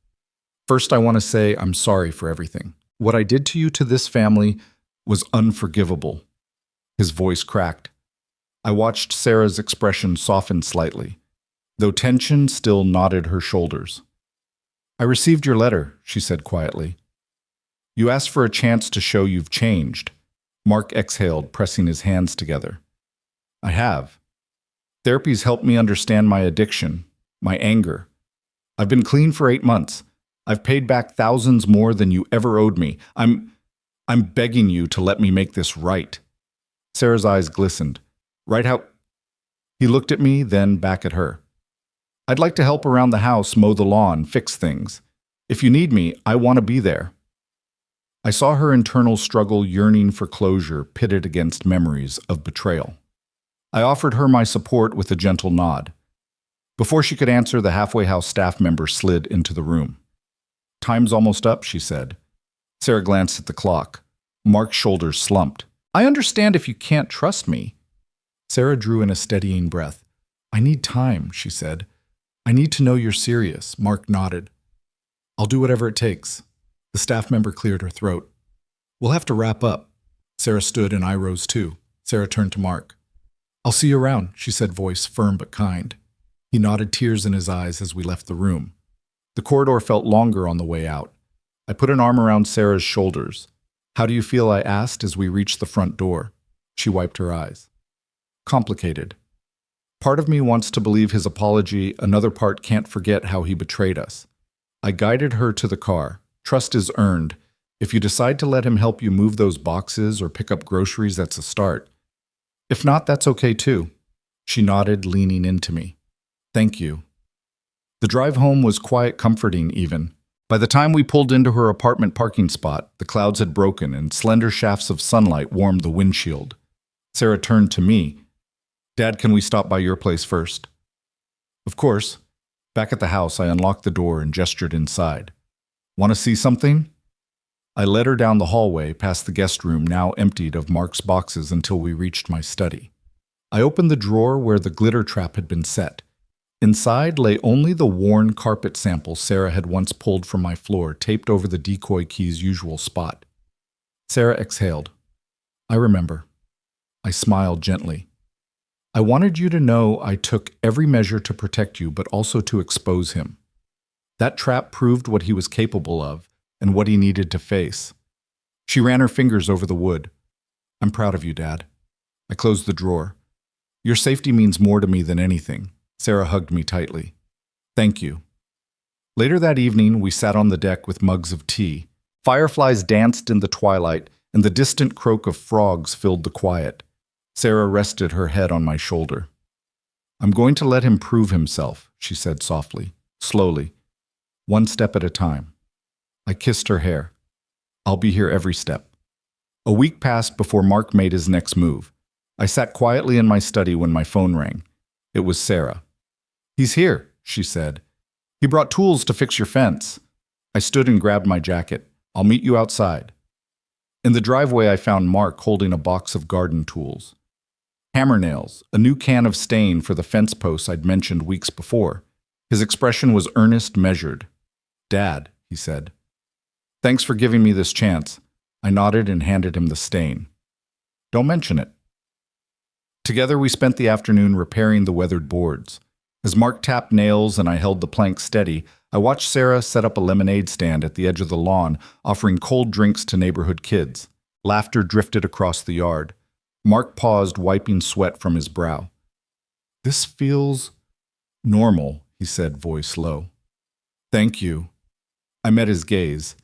Speaker 1: "First, I want to say I'm sorry for everything. What I did to you, to this family, was unforgivable." His voice cracked. I watched Sarah's expression soften slightly, though tension still knotted her shoulders. "I received your letter," she said quietly. "You asked for a chance to show you've changed." Mark exhaled, pressing his hands together. "I have. Therapy's helped me understand my addiction, my anger. I've been clean for 8 months. I've paid back thousands more than you ever owed me. I'm begging you to let me make this right." Sarah's eyes glistened. "Right how—" He looked at me, then back at her. "I'd like to help around the house, mow the lawn, fix things. If you need me, I want to be there." I saw her internal struggle, yearning for closure, pitted against memories of betrayal. I offered her my support with a gentle nod. Before she could answer, the halfway house staff member slid into the room. "Time's almost up," she said. Sarah glanced at the clock. Mark's shoulders slumped. "I understand if you can't trust me." Sarah drew in a steadying breath. "I need time," she said. "I need to know you're serious." Mark nodded. "I'll do whatever it takes." The staff member cleared her throat. "We'll have to wrap up." Sarah stood and I rose too. Sarah turned to Mark. "I'll see you around," she said, voice firm but kind. He nodded, tears in his eyes as we left the room. The corridor felt longer on the way out. I put an arm around Sarah's shoulders. "How do you feel?" I asked as we reached the front door. She wiped her eyes. "Complicated. Part of me wants to believe his apology, another part can't forget how he betrayed us." I guided her to the car. "Trust is earned. If you decide to let him help you move those boxes or pick up groceries, that's a start. If not, that's okay too." She nodded, leaning into me. "Thank you." The drive home was quiet, comforting even. By the time we pulled into her apartment parking spot, the clouds had broken and slender shafts of sunlight warmed the windshield. Sarah turned to me. "Dad, can we stop by your place first?" "Of course." Back at the house, I unlocked the door and gestured inside. "Want to see something?" I led her down the hallway, past the guest room now emptied of Mark's boxes, until we reached my study. I opened the drawer where the glitter trap had been set. Inside lay only the worn carpet sample Sarah had once pulled from my floor, taped over the decoy key's usual spot. Sarah exhaled. "I remember." I smiled gently. "I wanted you to know I took every measure to protect you, but also to expose him. That trap proved what he was capable of and what he needed to face." She ran her fingers over the wood. "I'm proud of you, Dad." I closed the drawer. "Your safety means more to me than anything." Sarah hugged me tightly. "Thank you." Later that evening, we sat on the deck with mugs of tea. Fireflies danced in the twilight, and the distant croak of frogs filled the quiet. Sarah rested her head on my shoulder. I'm going to let him prove himself, she said softly, slowly, one step at a time. I kissed her hair. I'll be here every step. A week passed before Mark made his next move. I sat quietly in my study when my phone rang. It was Sarah. He's here, she said. He brought tools to fix your fence. I stood and grabbed my jacket. I'll meet you outside. In the driveway, I found Mark holding a box of garden tools. Hammer nails, a new can of stain for the fence posts I'd mentioned weeks before. His expression was earnest, measured. Dad, he said. Thanks for giving me this chance. I nodded and handed him the stain. Don't mention it. Together we spent the afternoon repairing the weathered boards. As Mark tapped nails and I held the plank steady, I watched Sarah set up a lemonade stand at the edge of the lawn, offering cold drinks to neighborhood kids. Laughter drifted across the yard. Mark paused, wiping sweat from his brow. This feels normal, he said, voice low. Thank you. I met his gaze.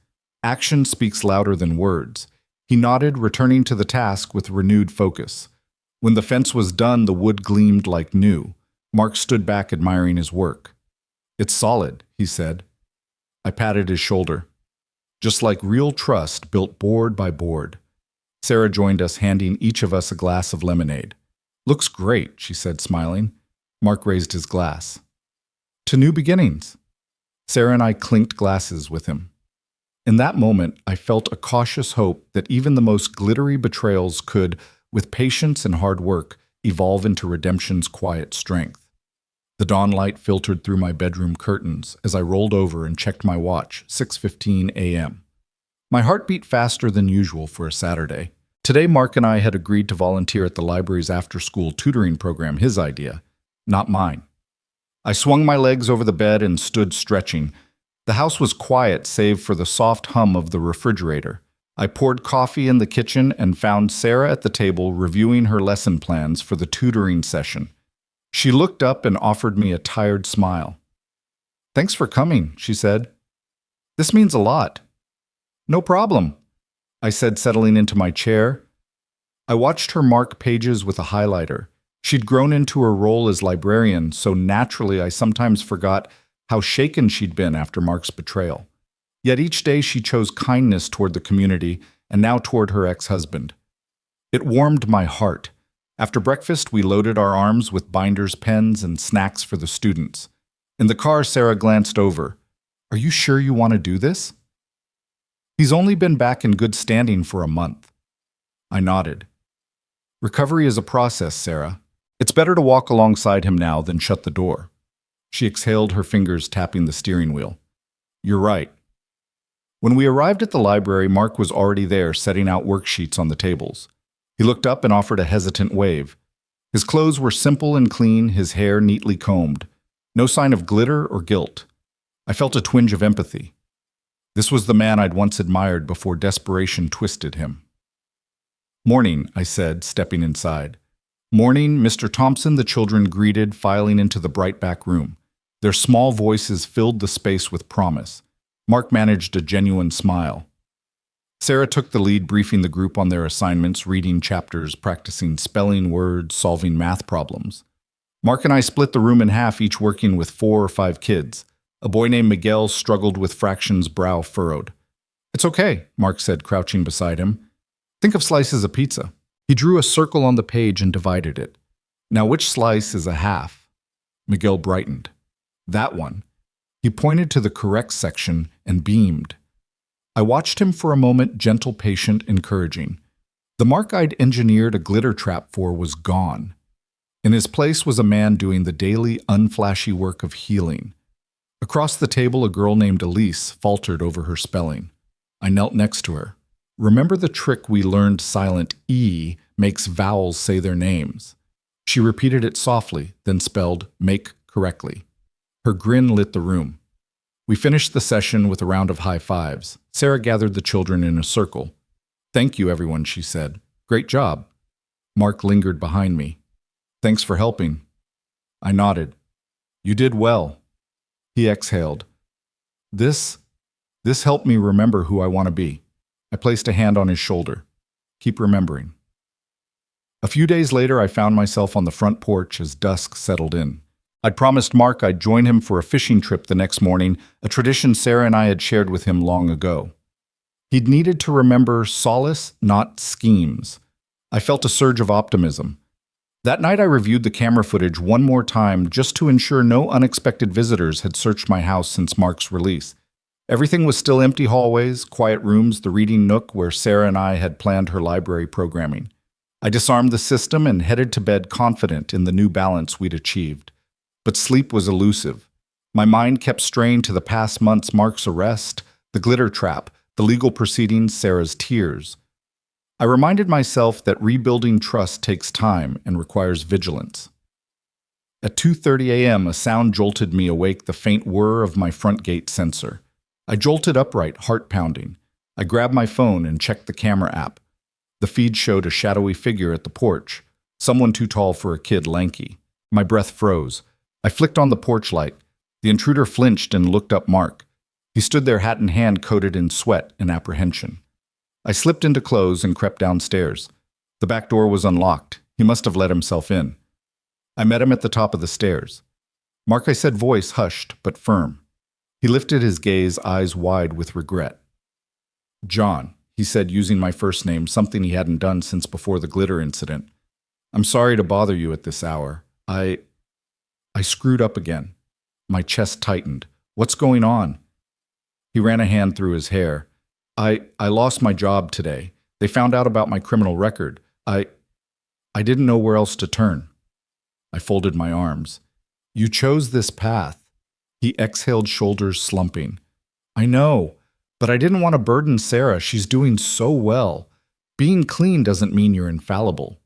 Speaker 1: Action speaks louder than words. He nodded, returning to the task with renewed focus. When the fence was done, the wood gleamed like new. Mark stood back, admiring his work. It's solid, he said. I patted his shoulder. Just like real trust built board by board. Sarah joined us, handing each of us a glass of lemonade. Looks great, she said, smiling. Mark raised his glass. To new beginnings. Sarah and I clinked glasses with him. In that moment, I felt a cautious hope that even the most glittery betrayals could, with patience and hard work, evolve into redemption's quiet strength. The dawn light filtered through my bedroom curtains as I rolled over and checked my watch, 6:15 a.m. My heart beat faster than usual for a Saturday. Today, Mark and I had agreed to volunteer at the library's after-school tutoring program, his idea, not mine. I swung my legs over the bed and stood stretching. The house was quiet save for the soft hum of the refrigerator. I poured coffee in the kitchen and found Sarah at the table reviewing her lesson plans for the tutoring session. She looked up and offered me a tired smile. Thanks for coming, she said. This means a lot. No problem, I said, settling into my chair. I watched her mark pages with a highlighter. She'd grown into her role as librarian, so naturally I sometimes forgot how shaken she'd been after Mark's betrayal. Yet each day she chose kindness toward the community and now toward her ex-husband. It warmed my heart. After breakfast, we loaded our arms with binders, pens, and snacks for the students. In the car, Sarah glanced over. Are you sure you want to do this? He's only been back in good standing for a month. I nodded. Recovery is a process, Sarah. It's better to walk alongside him now than shut the door. She exhaled, her fingers tapping the steering wheel. You're right. When we arrived at the library, Mark was already there, setting out worksheets on the tables. He looked up and offered a hesitant wave. His clothes were simple and clean, his hair neatly combed. No sign of glitter or guilt. I felt a twinge of empathy. This was the man I'd once admired before desperation twisted him. Morning, I said, stepping inside. Morning, Mr. Thompson, the children greeted, filing into the bright back room. Their small voices filled the space with promise. Mark managed a genuine smile. Sarah took the lead, briefing the group on their assignments, reading chapters, practicing spelling words, solving math problems. Mark and I split the room in half, each working with 4 or 5 kids. A boy named Miguel struggled with fractions, brow furrowed. It's okay, Mark said, crouching beside him. Think of slices of pizza. He drew a circle on the page and divided it. Now which slice is a half? Miguel brightened. That one. He pointed to the correct section and beamed. I watched him for a moment, gentle, patient, encouraging. The mark I'd engineered a glitter trap for was gone. In his place was a man doing the daily, unflashy work of healing. Across the table, a girl named Elise faltered over her spelling. I knelt next to her. Remember the trick we learned? Silent E makes vowels say their names. She repeated it softly, then spelled make correctly. Her grin lit the room. We finished the session with a round of high fives. Sarah gathered the children in a circle. Thank you, everyone, she said. Great job. Mark lingered behind me. Thanks for helping. I nodded. You did well. He exhaled. This helped me remember who I want to be. I placed a hand on his shoulder. Keep remembering. A few days later, I found myself on the front porch as dusk settled in. I'd promised Mark I'd join him for a fishing trip the next morning, a tradition Sarah and I had shared with him long ago. He'd needed to remember solace, not schemes. I felt a surge of optimism. That night I reviewed the camera footage one more time just to ensure no unexpected visitors had searched my house since Mark's release. Everything was still empty hallways, quiet rooms, the reading nook where Sarah and I had planned her library programming. I disarmed the system and headed to bed confident in the new balance we'd achieved. But sleep was elusive. My mind kept straying to the past months, Mark's arrest, the glitter trap, the legal proceedings, Sarah's tears. I reminded myself that rebuilding trust takes time and requires vigilance. At 2:30 a.m., a sound jolted me awake, the faint whir of my front gate sensor. I jolted upright, heart pounding. I grabbed my phone and checked the camera app. The feed showed a shadowy figure at the porch, someone too tall for a kid, lanky. My breath froze. I flicked on the porch light. The intruder flinched and looked up Mark. He stood there, hat in hand, coated in sweat and apprehension. I slipped into clothes and crept downstairs. The back door was unlocked. He must have let himself in. I met him at the top of the stairs. Mark, I said, voice hushed but firm. He lifted his gaze, eyes wide with regret. John, he said, using my first name, something he hadn't done since before the glitter incident. I'm sorry to bother you at this hour. I screwed up again. My chest tightened. What's going on? He ran a hand through his hair. I lost my job today. They found out about my criminal record. I didn't know where else to turn. I folded my arms. You chose this path. He exhaled, shoulders slumping. I know, but I didn't want to burden Sarah. She's doing so well. Being clean doesn't mean you're infallible.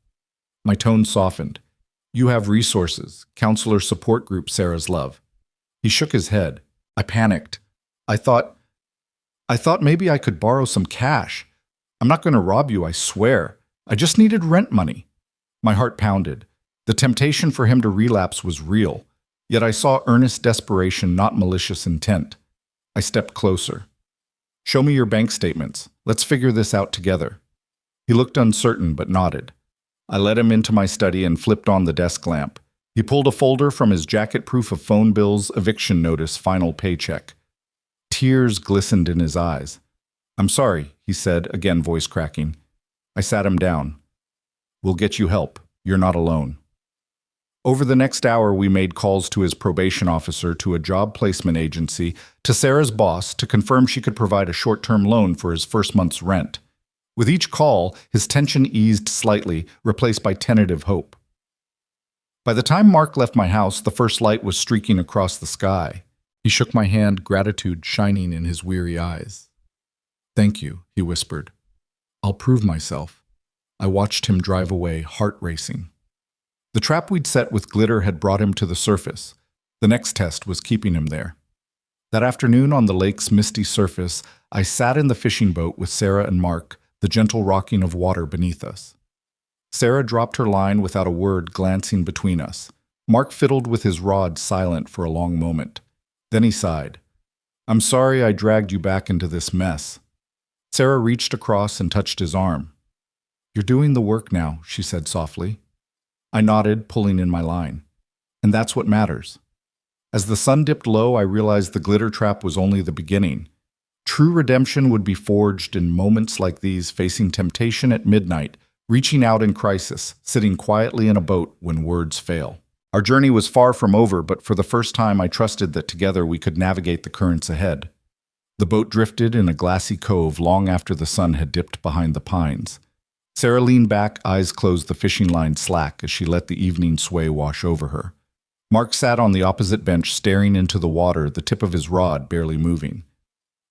Speaker 1: My tone softened. You have resources, counselor support group Sarah's love. He shook his head. I panicked. I thought maybe I could borrow some cash. I'm not going to rob you, I swear. I just needed rent money. My heart pounded. The temptation for him to relapse was real, yet I saw earnest desperation, not malicious intent. I stepped closer. Show me your bank statements. Let's figure this out together. He looked uncertain but nodded. I led him into my study and flipped on the desk lamp. He pulled a folder from his jacket, proof of phone bills, eviction notice, final paycheck. Tears glistened in his eyes. I'm sorry, he said, again voice cracking. I sat him down. We'll get you help. You're not alone. Over the next hour, we made calls to his probation officer, to a job placement agency, to Sarah's boss to confirm she could provide a short-term loan for his first month's rent. With each call, his tension eased slightly, replaced by tentative hope. By the time Mark left my house, the first light was streaking across the sky. He shook my hand, gratitude shining in his weary eyes. Thank you, he whispered. I'll prove myself. I watched him drive away, heart racing. The trap we'd set with glitter had brought him to the surface. The next test was keeping him there. That afternoon on the lake's misty surface, I sat in the fishing boat with Sarah and Mark, the gentle rocking of water beneath us. Sarah dropped her line without a word, glancing between us. Mark fiddled with his rod, silent for a long moment. Then he sighed. I'm sorry I dragged you back into this mess. Sarah reached across and touched his arm. You're doing the work now, she said softly. I nodded, pulling in my line. And that's what matters. As the sun dipped low, I realized the glitter trap was only the beginning. True redemption would be forged in moments like these, facing temptation at midnight, reaching out in crisis, sitting quietly in a boat when words fail. Our journey was far from over, but for the first time I trusted that together we could navigate the currents ahead. The boat drifted in a glassy cove long after the sun had dipped behind the pines. Sarah leaned back, eyes closed, the fishing line slack as she let the evening sway wash over her. Mark sat on the opposite bench, staring into the water, the tip of his rod barely moving.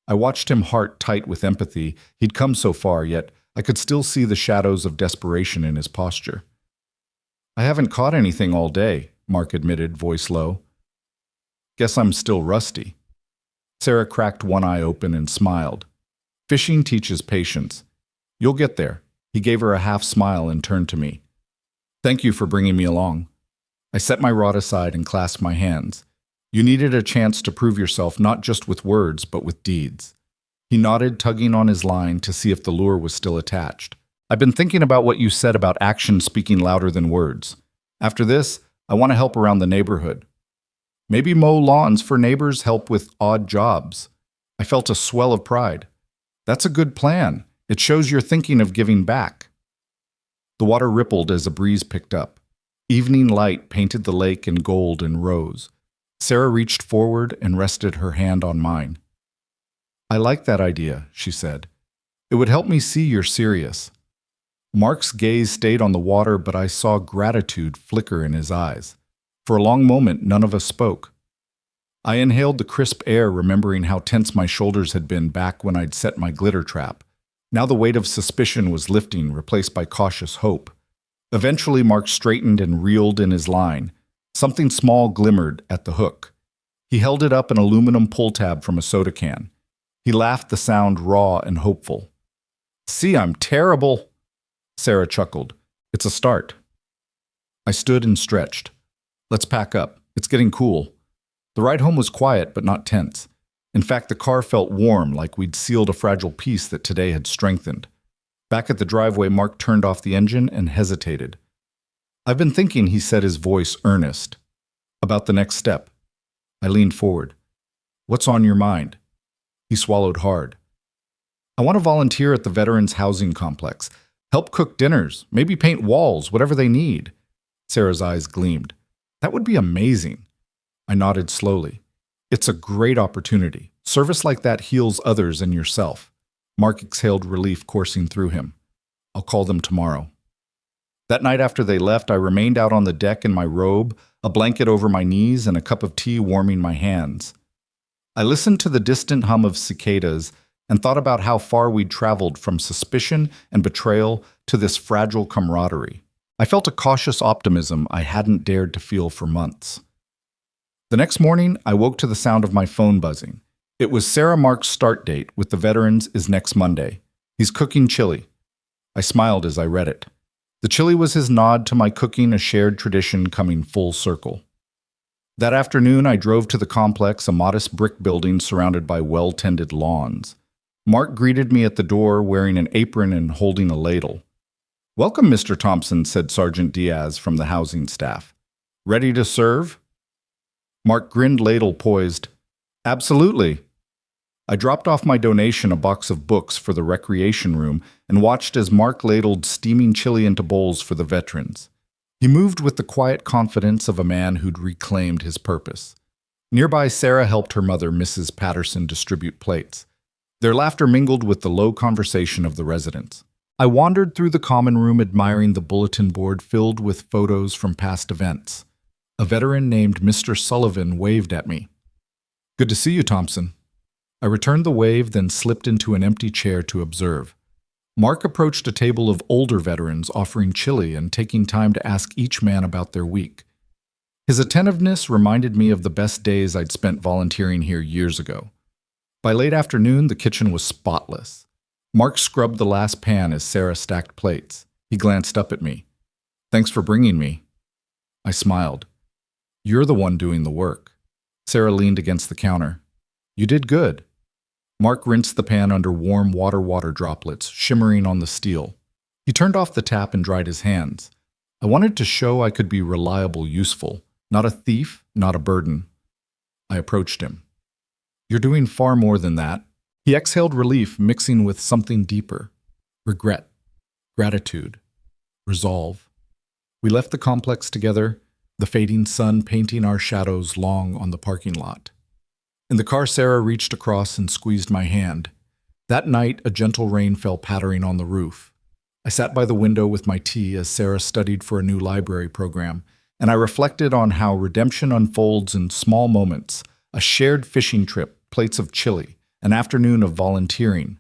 Speaker 1: I watched him, heart tight with empathy. He'd come so far, yet I could still see the shadows of desperation in his posture. I haven't caught anything all day, Mark admitted, voice low. Guess I'm still rusty. Sarah cracked one eye open and smiled. Fishing teaches patience. You'll get there. He gave her a half smile and turned to me. Thank you for bringing me along. I set my rod aside and clasped my hands. You needed a chance to prove yourself, not just with words, but with deeds. He nodded, tugging on his line to see if the lure was still attached. I've been thinking about what you said about action speaking louder than words. After this, I want to help around the neighborhood. Maybe mow lawns for neighbors, help with odd jobs. I felt a swell of pride. That's a good plan. It shows you're thinking of giving back. The water rippled as a breeze picked up. Evening light painted the lake in gold and rose. Sarah reached forward and rested her hand on mine. I like that idea, she said. It would help me see you're serious. Mark's gaze stayed on the water, but I saw gratitude flicker in his eyes. For a long moment, none of us spoke. I inhaled the crisp air, remembering how tense my shoulders had been back when I'd set my glitter trap. Now the weight of suspicion was lifting, replaced by cautious hope. Eventually, Mark straightened and reeled in his line. Something small glimmered at the hook. He held it up an aluminum pull tab from a soda can. He laughed, the sound raw and hopeful. "See, I'm terrible." Sarah chuckled. "It's a start." I stood and stretched. "Let's pack up. It's getting cool." The ride home was quiet but not tense. In fact, the car felt warm, like we'd sealed a fragile peace that today had strengthened. Back at the driveway, Mark turned off the engine and hesitated. "I've been thinking," he said, his voice earnest, "about the next step." I leaned forward. "What's on your mind?" He swallowed hard. "I want to volunteer at the Veterans Housing Complex. Help cook dinners, maybe paint walls, whatever they need." Sarah's eyes gleamed. "That would be amazing." I nodded slowly. "It's a great opportunity. Service like that heals others and yourself." Mark exhaled relief coursing through him. "I'll call them tomorrow." That night after they left, I remained out on the deck in my robe, a blanket over my knees and a cup of tea warming my hands. I listened to the distant hum of cicadas and thought about how far we'd traveled from suspicion and betrayal to this fragile camaraderie. I felt a cautious optimism I hadn't dared to feel for months. The next morning, I woke to the sound of my phone buzzing. It was Sarah Mark's start date with the veterans is next Monday. He's cooking chili. I smiled as I read it. The chili was his nod to my cooking, a shared tradition coming full circle. That afternoon, I drove to the complex, a modest brick building surrounded by well-tended lawns. Mark greeted me at the door, wearing an apron and holding a ladle. "Welcome, Mr. Thompson," said Sergeant Diaz from the housing staff. "Ready to serve?" Mark grinned, ladle poised. "Absolutely." I dropped off my donation, a box of books, for the recreation room and watched as Mark ladled steaming chili into bowls for the veterans. He moved with the quiet confidence of a man who'd reclaimed his purpose. Nearby, Sarah helped her mother, Mrs. Patterson, distribute plates. Their laughter mingled with the low conversation of the residents. I wandered through the common room, admiring the bulletin board filled with photos from past events. A veteran named Mr. Sullivan waved at me. "Good to see you, Thompson." I returned the wave, then slipped into an empty chair to observe. Mark approached a table of older veterans, offering chili and taking time to ask each man about their week. His attentiveness reminded me of the best days I'd spent volunteering here years ago. By late afternoon, the kitchen was spotless. Mark scrubbed the last pan as Sarah stacked plates. He glanced up at me. "Thanks for bringing me." I smiled. "You're the one doing the work." Sarah leaned against the counter. "You did good." Mark rinsed the pan under warm water droplets, shimmering on the steel. He turned off the tap and dried his hands. I wanted to show I could be reliable, useful, not a thief, not a burden. I approached him. "You're doing far more than that." He exhaled relief, mixing with something deeper. Regret, gratitude, resolve. We left the complex together, the fading sun painting our shadows long on the parking lot. In the car, Sarah reached across and squeezed my hand. That night, a gentle rain fell pattering on the roof. I sat by the window with my tea as Sarah studied for a new library program, and I reflected on how redemption unfolds in small moments: a shared fishing trip, plates of chili, an afternoon of volunteering.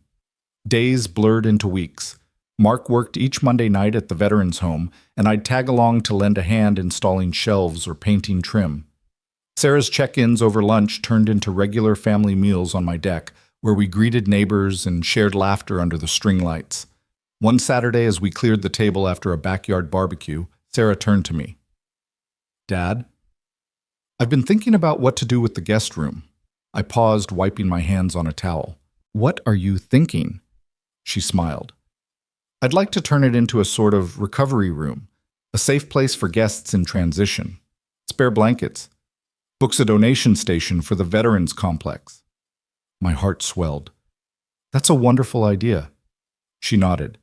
Speaker 1: Days blurred into weeks. Mark worked each Monday night at the veterans' home, and I'd tag along to lend a hand installing shelves or painting trim. Sarah's check-ins over lunch turned into regular family meals on my deck, where we greeted neighbors and shared laughter under the string lights. One Saturday, as we cleared the table after a backyard barbecue, Sarah turned to me. "Dad, I've been thinking about what to do with the guest room." I paused, wiping my hands on a towel. "What are you thinking?" She smiled. I'd like to turn it into a sort of recovery room, a safe place for guests in transition, spare blankets, books a donation station for the Veterans Complex. My heart swelled. That's a wonderful idea. She nodded.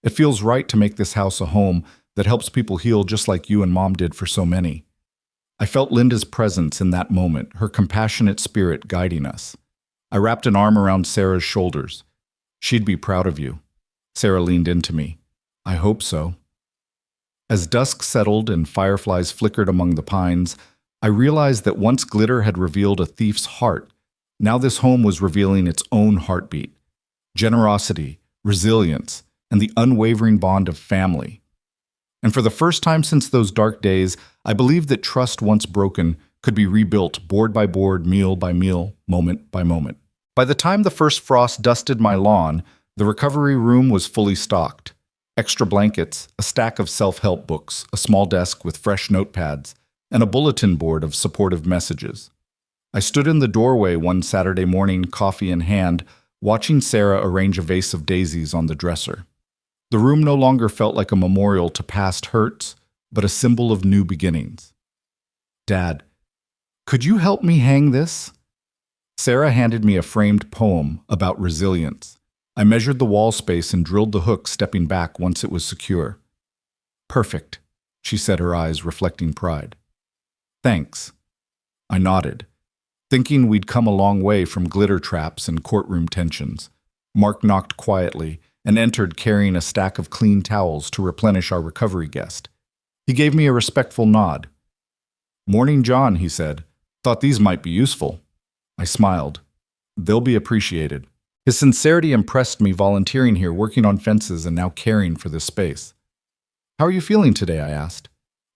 Speaker 1: It feels right to make this house a home that helps people heal just like you and Mom did for so many. I felt Linda's presence in that moment, her compassionate spirit guiding us. I wrapped an arm around Sarah's shoulders. She'd be proud of you. Sarah leaned into me. I hope so. As dusk settled and fireflies flickered among the pines, I realized that once glitter had revealed a thief's heart, now this home was revealing its own heartbeat. Generosity, resilience, and the unwavering bond of family. And for the first time since those dark days, I believed that trust once broken could be rebuilt board by board, meal by meal, moment by moment. By the time the first frost dusted my lawn, the recovery room was fully stocked. Extra blankets, a stack of self-help books, a small desk with fresh notepads, and a bulletin board of supportive messages. I stood in the doorway one Saturday morning, coffee in hand, watching Sarah arrange a vase of daisies on the dresser. The room no longer felt like a memorial to past hurts, but a symbol of new beginnings. Dad, could you help me hang this? Sarah handed me a framed poem about resilience. I measured the wall space and drilled the hook, stepping back once it was secure. Perfect, she said, her eyes reflecting pride. Thanks. I nodded, thinking we'd come a long way from glitter traps and courtroom tensions. Mark knocked quietly and entered carrying a stack of clean towels to replenish our recovery guest. He gave me a respectful nod. Morning, John, he said. Thought these might be useful. I smiled. They'll be appreciated. His sincerity impressed me, volunteering here, working on fences, and now caring for this space. How are you feeling today? I asked.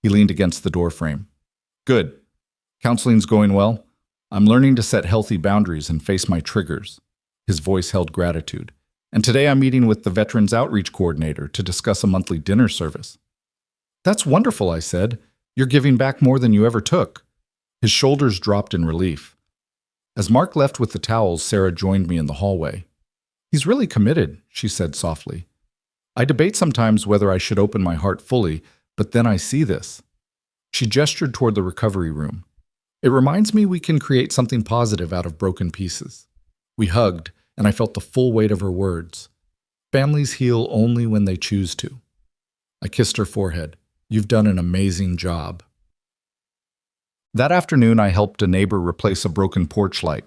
Speaker 1: He leaned against the doorframe. Good. Counseling's going well. I'm learning to set healthy boundaries and face my triggers. His voice held gratitude. And today I'm meeting with the Veterans Outreach Coordinator to discuss a monthly dinner service. That's wonderful, I said. You're giving back more than you ever took. His shoulders dropped in relief. As Mark left with the towels, Sarah joined me in the hallway. He's really committed, she said softly. I debate sometimes whether I should open my heart fully, but then I see this. She gestured toward the recovery room. It reminds me we can create something positive out of broken pieces. We hugged, and I felt the full weight of her words. Families heal only when they choose to. I kissed her forehead. You've done an amazing job. That afternoon, I helped a neighbor replace a broken porch light.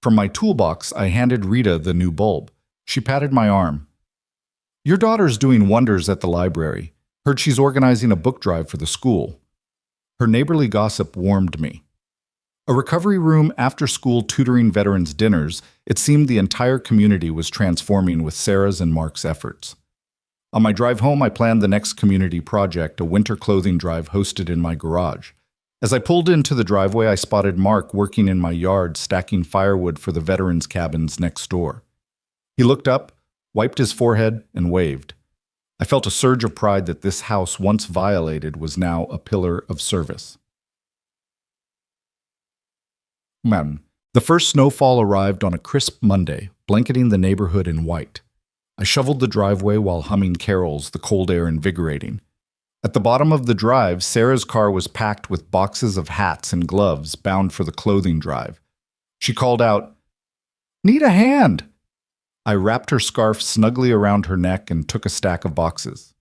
Speaker 1: From my toolbox, I handed Rita the new bulb. She patted my arm. Your daughter's doing wonders at the library. Heard she's organizing a book drive for the school. Her neighborly gossip warmed me. A recovery room after-school tutoring veterans dinners, it seemed the entire community was transforming with Sarah's and Mark's efforts. On my drive home, I planned the next community project, a winter clothing drive hosted in my garage. As I pulled into the driveway, I spotted Mark working in my yard, stacking firewood for the veterans' cabins next door. He looked up, wiped his forehead, and waved. I felt a surge of pride that this house, once violated, was now a pillar of service. The first snowfall arrived on a crisp Monday, blanketing the neighborhood in white. I shoveled the driveway while humming carols, the cold air invigorating. At the bottom of the drive, Sarah's car was packed with boxes of hats and gloves bound for the clothing drive. She called out, "Need a hand!" I wrapped her scarf snugly around her neck and took a stack of boxes.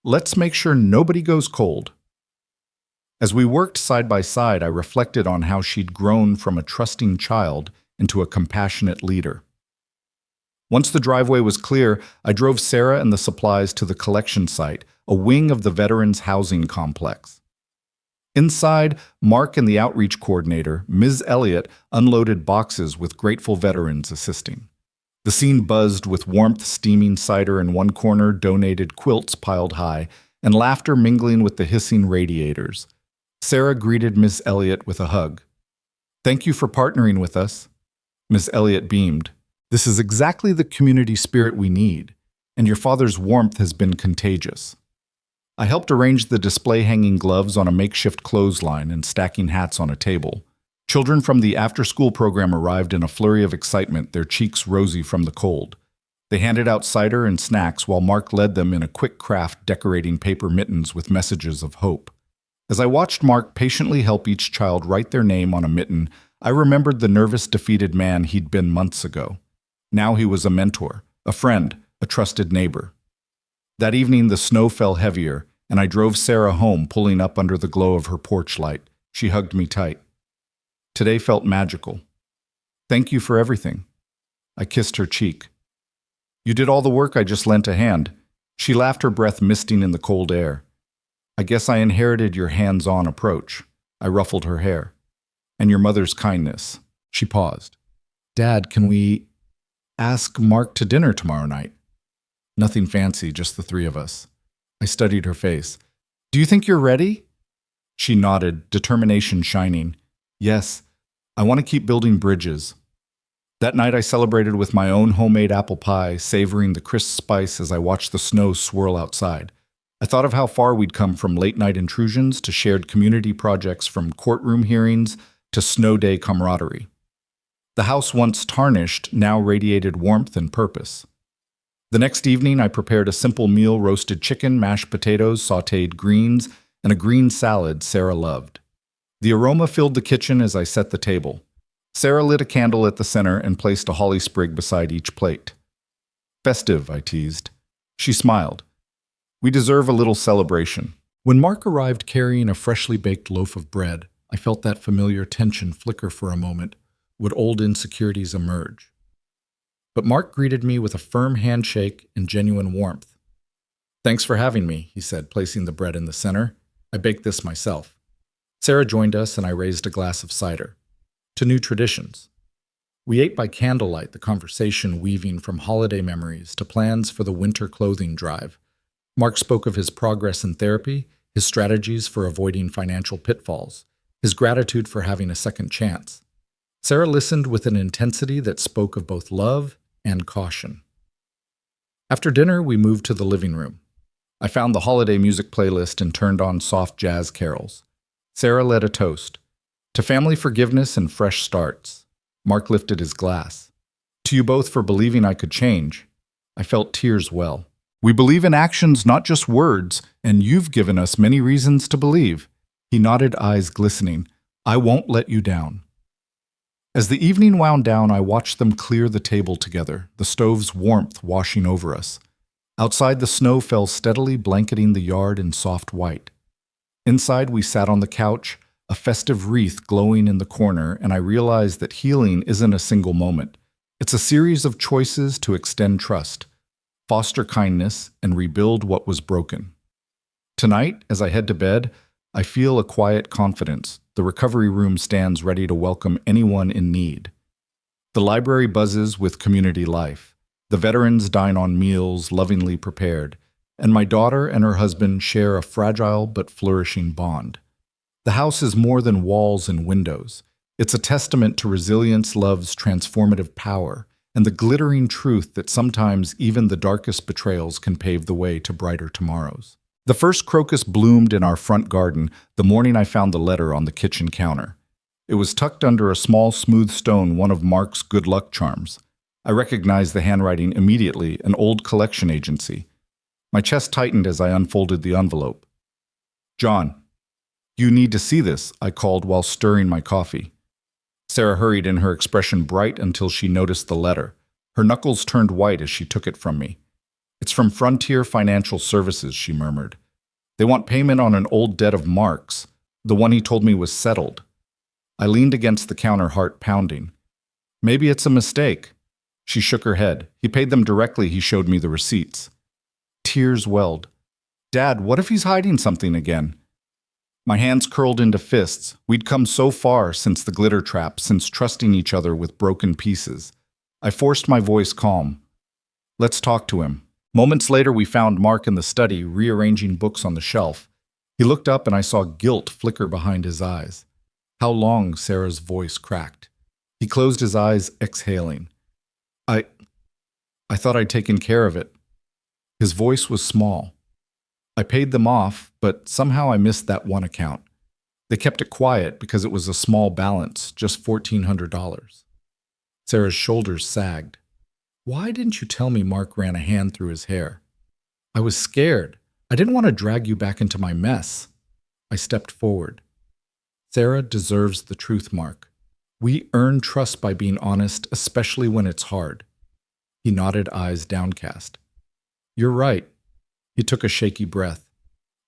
Speaker 1: Let's make sure nobody goes cold. As we worked side by side, I reflected on how she'd grown from a trusting child into a compassionate leader. Once the driveway was clear, I drove Sarah and the supplies to the collection site, a wing of the Veterans Housing Complex. Inside, Mark and the outreach coordinator, Ms. Elliott, unloaded boxes with grateful veterans assisting. The scene buzzed with warmth, steaming cider in one corner, donated quilts piled high, and laughter mingling with the hissing radiators. Sarah greeted Ms. Elliott with a hug. Thank you for partnering with us. Ms. Elliott beamed. This is exactly the community spirit we need, and your father's warmth has been contagious. I helped arrange the display hanging gloves on a makeshift clothesline and stacking hats on a table. Children from the after-school program arrived in a flurry of excitement, their cheeks rosy from the cold. They handed out cider and snacks while Mark led them in a quick craft decorating paper mittens with messages of hope. As I watched Mark patiently help each child write their name on a mitten, I remembered the nervous, defeated man he'd been months ago. Now he was a mentor, a friend, a trusted neighbor. That evening the snow fell heavier, and I drove Sarah home, pulling up under the glow of her porch light. She hugged me tight. Today felt magical. Thank you for everything. I kissed her cheek. You did all the work, I just lent a hand. She laughed, her breath misting in the cold air. I guess I inherited your hands-on approach. I ruffled her hair. And your mother's kindness. She paused. Dad, can we ask Mark to dinner tomorrow night? Nothing fancy, just the three of us. I studied her face. Do you think you're ready? She nodded, determination shining. Yes, I want to keep building bridges. That night I celebrated with my own homemade apple pie, savoring the crisp spice as I watched the snow swirl outside. I thought of how far we'd come from late-night intrusions to shared community projects, from courtroom hearings to snow day camaraderie. The house, once tarnished, now radiated warmth and purpose. The next evening I prepared a simple meal: roasted chicken, mashed potatoes, sautéed greens, and a green salad Sarah loved. The aroma filled the kitchen as I set the table. Sarah lit a candle at the center and placed a holly sprig beside each plate. Festive, I teased. She smiled. We deserve a little celebration. When Mark arrived carrying a freshly baked loaf of bread, I felt that familiar tension flicker for a moment. Would old insecurities emerge? But Mark greeted me with a firm handshake and genuine warmth. Thanks for having me, he said, placing the bread in the center. I baked this myself. Sarah joined us and I raised a glass of cider. To new traditions. We ate by candlelight, the conversation weaving from holiday memories to plans for the winter clothing drive. Mark spoke of his progress in therapy, his strategies for avoiding financial pitfalls, his gratitude for having a second chance. Sarah listened with an intensity that spoke of both love and caution. After dinner, we moved to the living room. I found the holiday music playlist and turned on soft jazz carols. Sarah led a toast. To family forgiveness and fresh starts. Mark lifted his glass. To you both for believing I could change. I felt tears well. We believe in actions, not just words, and you've given us many reasons to believe. He nodded, eyes glistening. I won't let you down. As the evening wound down, I watched them clear the table together, the stove's warmth washing over us. Outside, the snow fell steadily, blanketing the yard in soft white. Inside, we sat on the couch, a festive wreath glowing in the corner, and I realized that healing isn't a single moment. It's a series of choices to extend trust, foster kindness, and rebuild what was broken. Tonight, as I head to bed, I feel a quiet confidence. The recovery room stands ready to welcome anyone in need. The library buzzes with community life. The veterans dine on meals lovingly prepared, and my daughter and her husband share a fragile but flourishing bond. The house is more than walls and windows. It's a testament to resilience, love's transformative power, and the glittering truth that sometimes even the darkest betrayals can pave the way to brighter tomorrows. The first crocus bloomed in our front garden the morning I found the letter on the kitchen counter. It was tucked under a small, smooth stone, one of Mark's good luck charms. I recognized the handwriting immediately, an old collection agency. My chest tightened as I unfolded the envelope. John, you need to see this, I called while stirring my coffee. Sarah hurried in, her expression bright until she noticed the letter. Her knuckles turned white as she took it from me. It's from Frontier Financial Services, she murmured. They want payment on an old debt of Mark's, the one he told me was settled. I leaned against the counter, heart pounding. Maybe it's a mistake. She shook her head. He paid them directly. He showed me the receipts. Tears welled. Dad, what if he's hiding something again? My hands curled into fists. We'd come so far since the glitter trap, since trusting each other with broken pieces. I forced my voice calm. Let's talk to him. Moments later, we found Mark in the study, rearranging books on the shelf. He looked up and I saw guilt flicker behind his eyes. How long? Sarah's voice cracked. He closed his eyes, exhaling. I thought I'd taken care of it. His voice was small. I paid them off, but somehow I missed that one account. They kept it quiet because it was a small balance, just $1,400. Sarah's shoulders sagged. Why didn't you tell me Mark ran a hand through his hair? I was scared. I didn't want to drag you back into my mess. I stepped forward. Sarah deserves the truth, Mark. We earn trust by being honest, especially when it's hard. He nodded, eyes downcast. You're right. He took a shaky breath.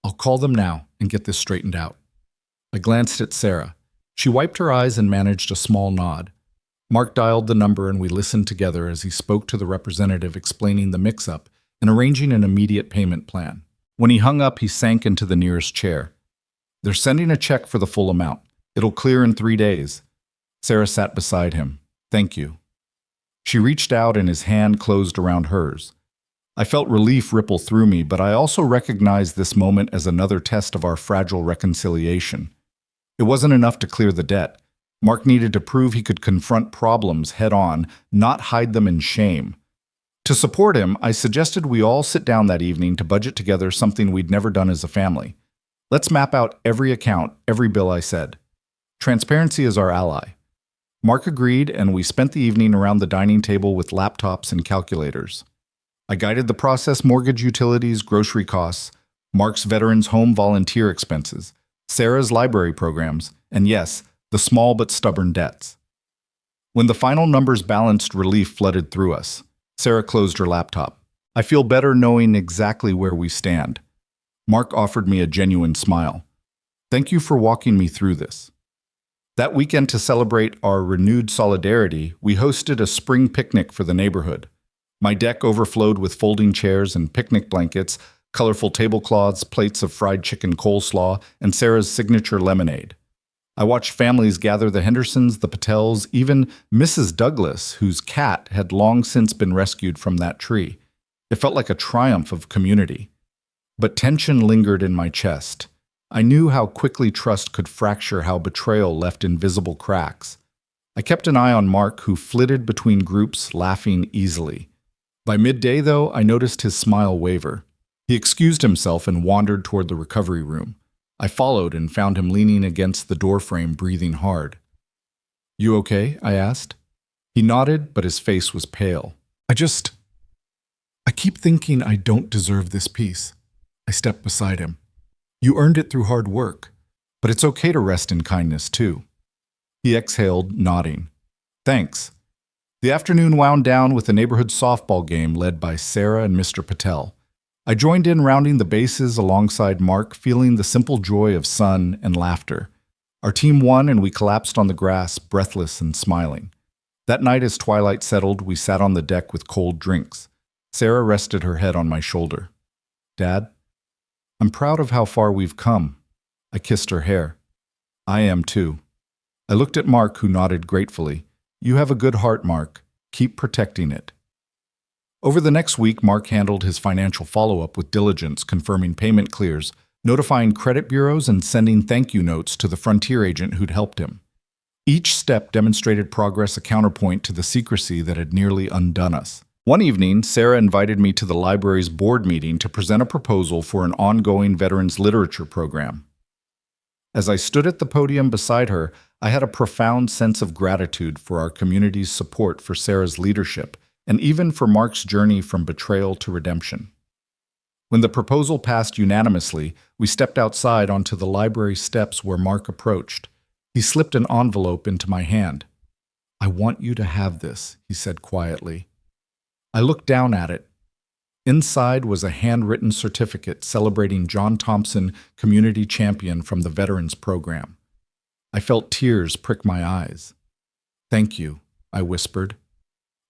Speaker 1: I'll call them now and get this straightened out. I glanced at Sarah. She wiped her eyes and managed a small nod. Mark dialed the number and we listened together as he spoke to the representative explaining the mix-up and arranging an immediate payment plan. When he hung up, he sank into the nearest chair. They're sending a check for the full amount. It'll clear in 3 days. Sarah sat beside him. Thank you. She reached out and his hand closed around hers. I felt relief ripple through me, but I also recognized this moment as another test of our fragile reconciliation. It wasn't enough to clear the debt. Mark needed to prove he could confront problems head-on, not hide them in shame. To support him, I suggested we all sit down that evening to budget together something we'd never done as a family. Let's map out every account, every bill, I said. Transparency is our ally. Mark agreed, and we spent the evening around the dining table with laptops and calculators. I guided the process: mortgage, utilities, grocery costs, Mark's veterans home volunteer expenses, Sarah's library programs, and yes, the small but stubborn debts. When the final numbers balanced, relief flooded through us. Sarah closed her laptop. I feel better knowing exactly where we stand. Mark offered me a genuine smile. Thank you for walking me through this. That weekend, to celebrate our renewed solidarity, we hosted a spring picnic for the neighborhood. My deck overflowed with folding chairs and picnic blankets, colorful tablecloths, plates of fried chicken coleslaw, and Sarah's signature lemonade. I watched families gather: the Hendersons, the Patels, even Mrs. Douglas, whose cat had long since been rescued from that tree. It felt like a triumph of community. But tension lingered in my chest. I knew how quickly trust could fracture, how betrayal left invisible cracks. I kept an eye on Mark, who flitted between groups, laughing easily. By midday, though, I noticed his smile waver. He excused himself and wandered toward the recovery room. I followed and found him leaning against the doorframe, breathing hard. You okay? I asked. He nodded, but his face was pale. I keep thinking I don't deserve this peace. I stepped beside him. You earned it through hard work, but it's okay to rest in kindness too. He exhaled, nodding. Thanks. The afternoon wound down with a neighborhood softball game led by Sarah and Mr. Patel. I joined in, rounding the bases alongside Mark, feeling the simple joy of sun and laughter. Our team won and we collapsed on the grass, breathless and smiling. That night, as twilight settled, we sat on the deck with cold drinks. Sarah rested her head on my shoulder. Dad, I'm proud of how far we've come. I kissed her hair. I am too. I looked at Mark, who nodded gratefully. You have a good heart, Mark. Keep protecting it. Over the next week, Mark handled his financial follow-up with diligence, confirming payment clears, notifying credit bureaus, and sending thank you notes to the frontier agent who'd helped him. Each step demonstrated progress, a counterpoint to the secrecy that had nearly undone us. One evening, Sarah invited me to the library's board meeting to present a proposal for an ongoing veterans literature program. As I stood at the podium beside her, I had a profound sense of gratitude for our community's support, for Sarah's leadership, and even for Mark's journey from betrayal to redemption. When the proposal passed unanimously, we stepped outside onto the library steps where Mark approached. He slipped an envelope into my hand. I want you to have this, he said quietly. I looked down at it. Inside was a handwritten certificate celebrating John Thompson, community champion from the Veterans Program. I felt tears prick my eyes. Thank you, I whispered.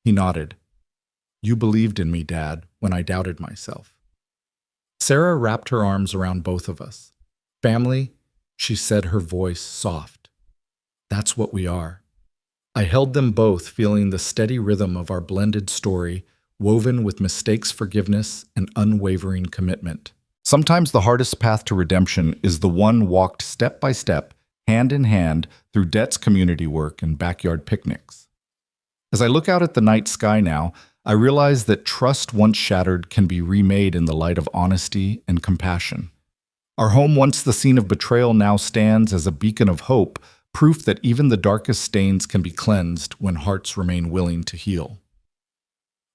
Speaker 1: He nodded. You believed in me, Dad, when I doubted myself. Sarah wrapped her arms around both of us. Family, she said, her voice soft. That's what we are. I held them both, feeling the steady rhythm of our blended story, woven with mistakes, forgiveness, and unwavering commitment. Sometimes the hardest path to redemption is the one walked step by step, hand in hand, through debts, community work, and backyard picnics. As I look out at the night sky now, I realize that trust once shattered can be remade in the light of honesty and compassion. Our home, once the scene of betrayal, now stands as a beacon of hope, proof that even the darkest stains can be cleansed when hearts remain willing to heal.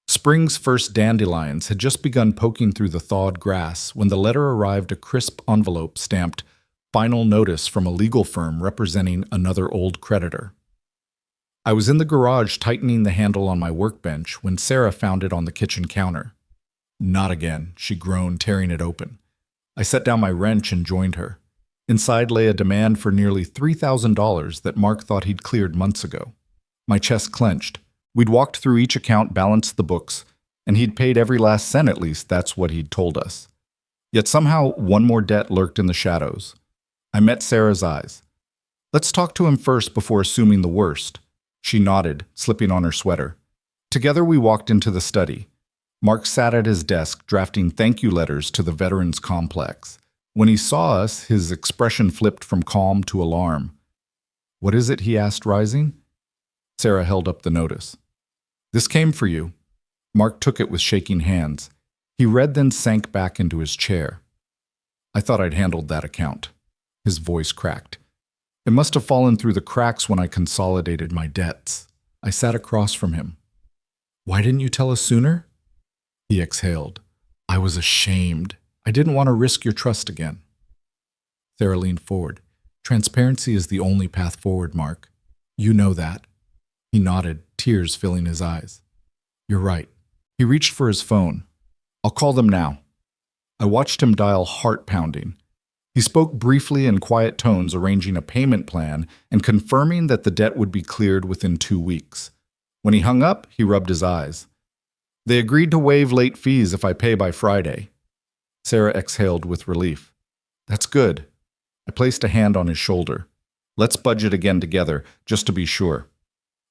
Speaker 1: Spring's first dandelions had just begun poking through the thawed grass when the letter arrived, a crisp envelope stamped "Final notice from a legal firm representing another old creditor." I was in the garage tightening the handle on my workbench when Sarah found it on the kitchen counter. "Not again," she groaned, tearing it open. I set down my wrench and joined her. Inside lay a demand for nearly $3,000 that Mark thought he'd cleared months ago. My chest clenched. We'd walked through each account, balanced the books, and he'd paid every last cent, at least that's what he'd told us. Yet somehow one more debt lurked in the shadows. I met Sarah's eyes. "Let's talk to him first before assuming the worst." She nodded, slipping on her sweater. Together we walked into the study. Mark sat at his desk, drafting thank you letters to the Veterans Complex. When he saw us, his expression flipped from calm to alarm. "What is it?" he asked, rising. Sarah held up the notice. "This came for you." Mark took it with shaking hands. He read, then sank back into his chair. "I thought I'd handled that account." His voice cracked. "It must have fallen through the cracks when I consolidated my debts." I sat across from him. "Why didn't you tell us sooner?" He exhaled. "I was ashamed. I didn't want to risk your trust again." Sarah leaned forward. "Transparency is the only path forward, Mark. You know that." He nodded, tears filling his eyes. "You're right." He reached for his phone. "I'll call them now." I watched him dial, heart pounding. He spoke briefly in quiet tones, arranging a payment plan and confirming that the debt would be cleared within 2 weeks. When he hung up, he rubbed his eyes. "They agreed to waive late fees if I pay by Friday." Sarah exhaled with relief. "That's good." I placed a hand on his shoulder. "Let's budget again together, just to be sure."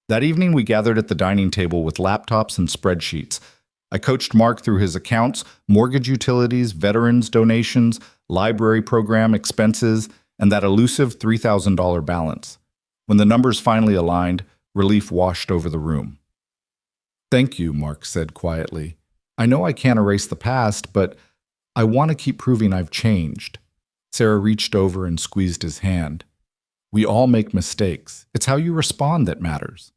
Speaker 1: That evening, we gathered at the dining table with laptops and spreadsheets. I coached Mark through his accounts, mortgage utilities, veterans donations, library program expenses, and that elusive $3,000 balance. When the numbers finally aligned, relief washed over the room. "Thank you," Mark said quietly. "I know I can't erase the past, but I want to keep proving I've changed." Sarah reached over and squeezed his hand. "We all make mistakes. It's how you respond that matters."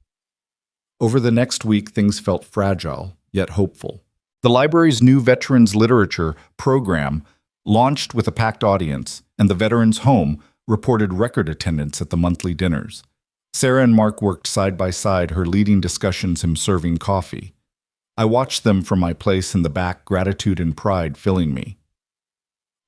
Speaker 1: Over the next week, things felt fragile, yet hopeful. The library's new Veterans Literature program launched with a packed audience, and the Veterans Home reported record attendance at the monthly dinners. Sarah and Mark worked side by side, her leading discussions, him serving coffee. I watched them from my place in the back, gratitude and pride filling me.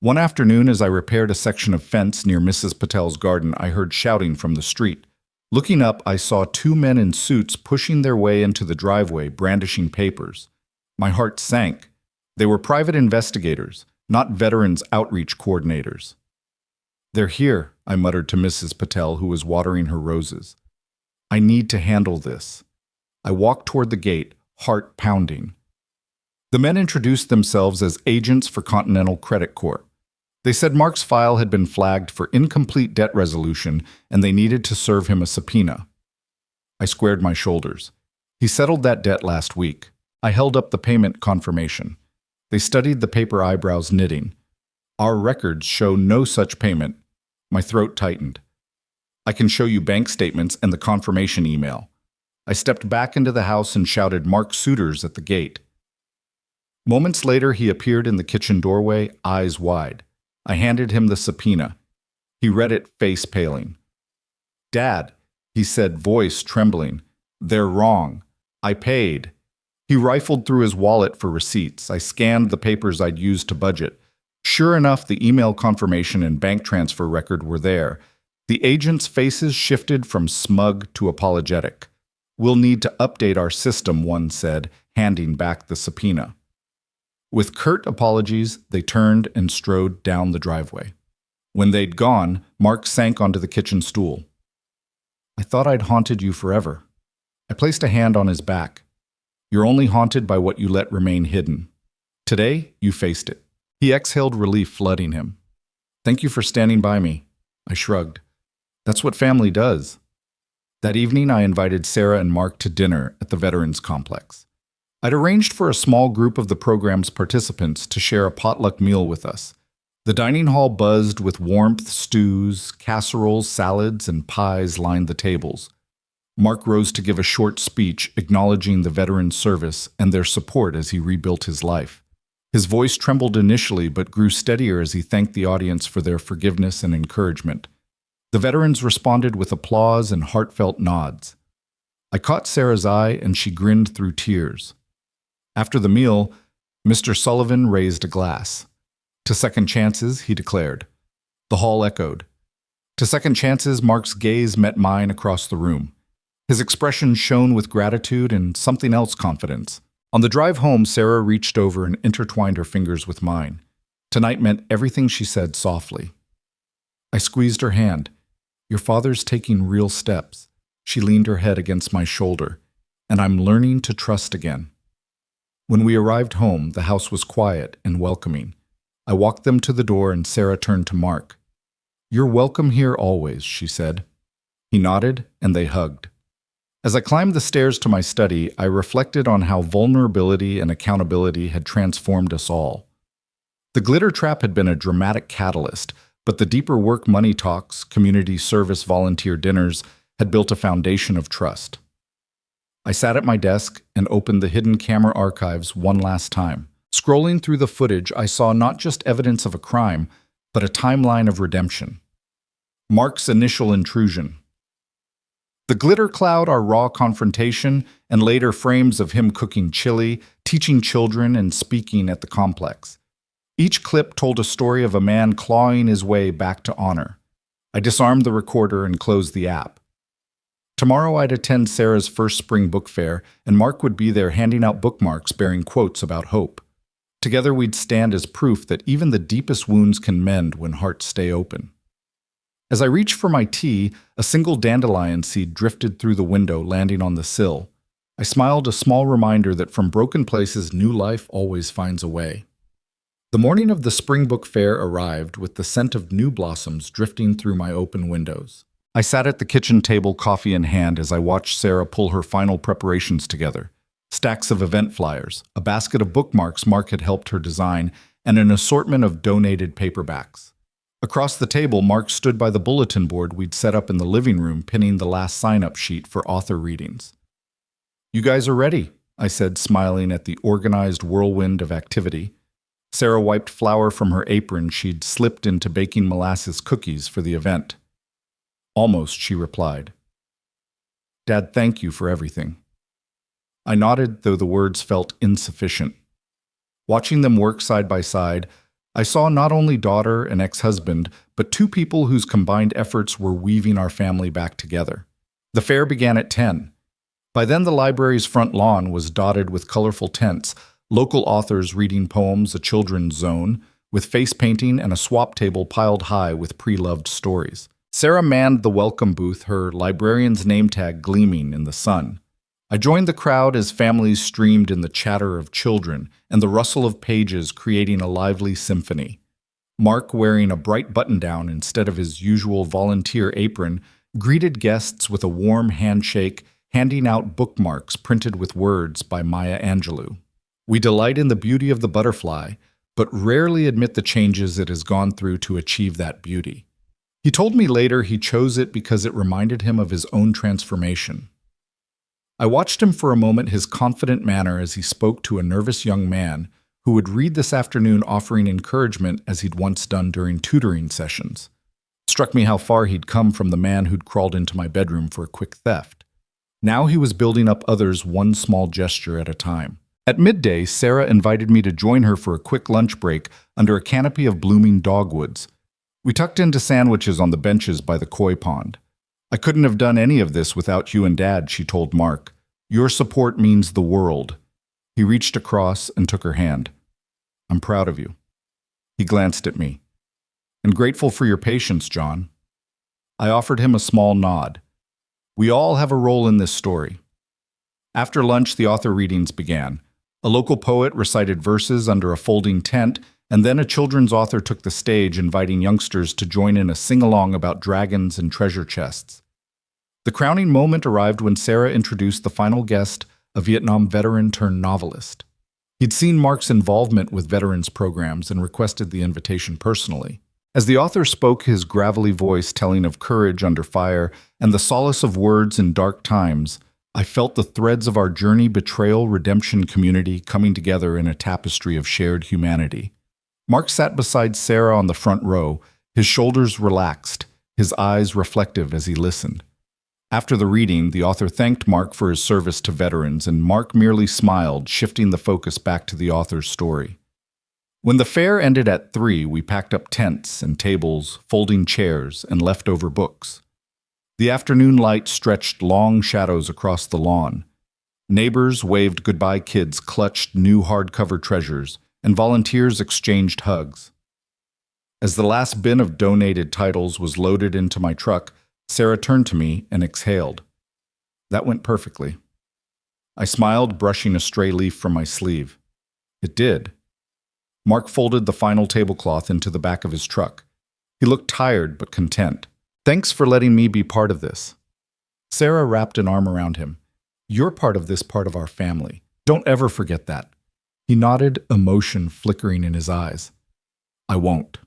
Speaker 1: One afternoon, as I repaired a section of fence near Mrs. Patel's garden, I heard shouting from the street. Looking up, I saw 2 men in suits pushing their way into the driveway, brandishing papers. My heart sank. They were private investigators, not veterans outreach coordinators. "They're here," I muttered to Mrs. Patel, who was watering her roses. "I need to handle this." I walked toward the gate, heart pounding. The men introduced themselves as agents for Continental Credit Corp. They said Mark's file had been flagged for incomplete debt resolution and they needed to serve him a subpoena. I squared my shoulders. "He settled that debt last week." I held up the payment confirmation. They studied the paper, eyebrows knitting. "Our records show no such payment." My throat tightened. "I can show you bank statements and the confirmation email." I stepped back into the house and shouted Mark Suitors at the gate. Moments later, he appeared in the kitchen doorway, eyes wide. I handed him the subpoena. He read it, face paling. "Dad," he said, voice trembling, "they're wrong. I paid." He rifled through his wallet for receipts. I scanned the papers I'd used to budget. Sure enough, the email confirmation and bank transfer record were there. The agents' faces shifted from smug to apologetic. "We'll need to update our system," one said, handing back the subpoena. With curt apologies, they turned and strode down the driveway. When they'd gone, Mark sank onto the kitchen stool. "I thought I'd haunted you forever." I placed a hand on his back. "You're only haunted by what you let remain hidden. Today, you faced it." He exhaled, relief flooding him. "Thank you for standing by me." I shrugged. "That's what family does." That evening, I invited Sarah and Mark to dinner at the Veterans Complex. I'd arranged for a small group of the program's participants to share a potluck meal with us. The dining hall buzzed with warmth, stews, casseroles, salads, and pies lined the tables. Mark rose to give a short speech acknowledging the veterans' service and their support as he rebuilt his life. His voice trembled initially but grew steadier as he thanked the audience for their forgiveness and encouragement. The veterans responded with applause and heartfelt nods. I caught Sarah's eye and she grinned through tears. After the meal, Mr. Sullivan raised a glass. "To second chances," he declared. The hall echoed. "To second chances," Mark's gaze met mine across the room. His expression shone with gratitude and something else confidence. On the drive home, Sarah reached over and intertwined her fingers with mine. Tonight meant everything she said softly. I squeezed her hand. "Your father's taking real steps." She leaned her head against my shoulder. "And I'm learning to trust again." When we arrived home, the house was quiet and welcoming. I walked them to the door and Sarah turned to Mark. "You're welcome here always," she said. He nodded and they hugged. As I climbed the stairs to my study, I reflected on how vulnerability and accountability had transformed us all. The glitter trap had been a dramatic catalyst, but the deeper work money talks, community service volunteer dinners had built a foundation of trust. I sat at my desk and opened the hidden camera archives one last time. Scrolling through the footage, I saw not just evidence of a crime, but a timeline of redemption. Mark's initial intrusion. The glitter cloud, our raw confrontation, and later frames of him cooking chili, teaching children, and speaking at the complex. Each clip told a story of a man clawing his way back to honor. I disarmed the recorder and closed the app. Tomorrow I'd attend Sarah's first spring book fair, and Mark would be there handing out bookmarks bearing quotes about hope. Together we'd stand as proof that even the deepest wounds can mend when hearts stay open. As I reached for my tea, a single dandelion seed drifted through the window, landing on the sill. I smiled, a small reminder that from broken places, new life always finds a way. The morning of the spring book fair arrived with the scent of new blossoms drifting through my open windows. I sat at the kitchen table, coffee in hand, as I watched Sarah pull her final preparations together. Stacks of event flyers, a basket of bookmarks Mark had helped her design, and an assortment of donated paperbacks. Across the table, Mark stood by the bulletin board we'd set up in the living room, pinning the last sign-up sheet for author readings. "You guys are ready," I said, smiling at the organized whirlwind of activity. Sarah wiped flour from her apron she'd slipped into baking molasses cookies for the event. "Almost," she replied. "Dad, thank you for everything." I nodded, though the words felt insufficient. Watching them work side by side, I saw not only daughter and ex-husband, but two people whose combined efforts were weaving our family back together. The fair began at 10. By then the library's front lawn was dotted with colorful tents, local authors reading poems, a children's zone, with face painting and a swap table piled high with pre-loved stories. Sarah manned the welcome booth, her librarian's name tag gleaming in the sun. I joined the crowd as families streamed in the chatter of children and the rustle of pages creating a lively symphony. Mark, wearing a bright button-down instead of his usual volunteer apron, greeted guests with a warm handshake, handing out bookmarks printed with words by Maya Angelou. We delight in the beauty of the butterfly, but rarely admit the changes it has gone through to achieve that beauty. He told me later he chose it because it reminded him of his own transformation. I watched him for a moment, his confident manner as he spoke to a nervous young man who would read this afternoon, offering encouragement as he'd once done during tutoring sessions. It struck me how far he'd come from the man who'd crawled into my bedroom for a quick theft. Now he was building up others one small gesture at a time. At midday, Sarah invited me to join her for a quick lunch break under a canopy of blooming dogwoods. We tucked into sandwiches on the benches by the koi pond. "I couldn't have done any of this without you and Dad," she told Mark. "Your support means the world." He reached across and took her hand. "I'm proud of you." He glanced at me. "And grateful for your patience, John." I offered him a small nod. We all have a role in this story. After lunch, the author readings began. A local poet recited verses under a folding tent, and then a children's author took the stage, inviting youngsters to join in a sing-along about dragons and treasure chests. The crowning moment arrived when Sarah introduced the final guest, a Vietnam veteran turned novelist. He'd seen Mark's involvement with veterans programs and requested the invitation personally. As the author spoke, his gravelly voice telling of courage under fire and the solace of words in dark times, I felt the threads of our journey, betrayal, redemption community coming together in a tapestry of shared humanity. Mark sat beside Sarah on the front row, his shoulders relaxed, his eyes reflective as he listened. After the reading, the author thanked Mark for his service to veterans, and Mark merely smiled, shifting the focus back to the author's story. When the fair ended at 3, we packed up tents and tables, folding chairs, and leftover books. The afternoon light stretched long shadows across the lawn. Neighbors waved goodbye, kids clutched new hardcover treasures, and volunteers exchanged hugs. As the last bin of donated titles was loaded into my truck, Sarah turned to me and exhaled. That went perfectly. I smiled, brushing a stray leaf from my sleeve. It did. Mark folded the final tablecloth into the back of his truck. He looked tired but content. Thanks for letting me be part of this. Sarah wrapped an arm around him. You're part of this part of our family. Don't ever forget that. He nodded, emotion flickering in his eyes. I won't.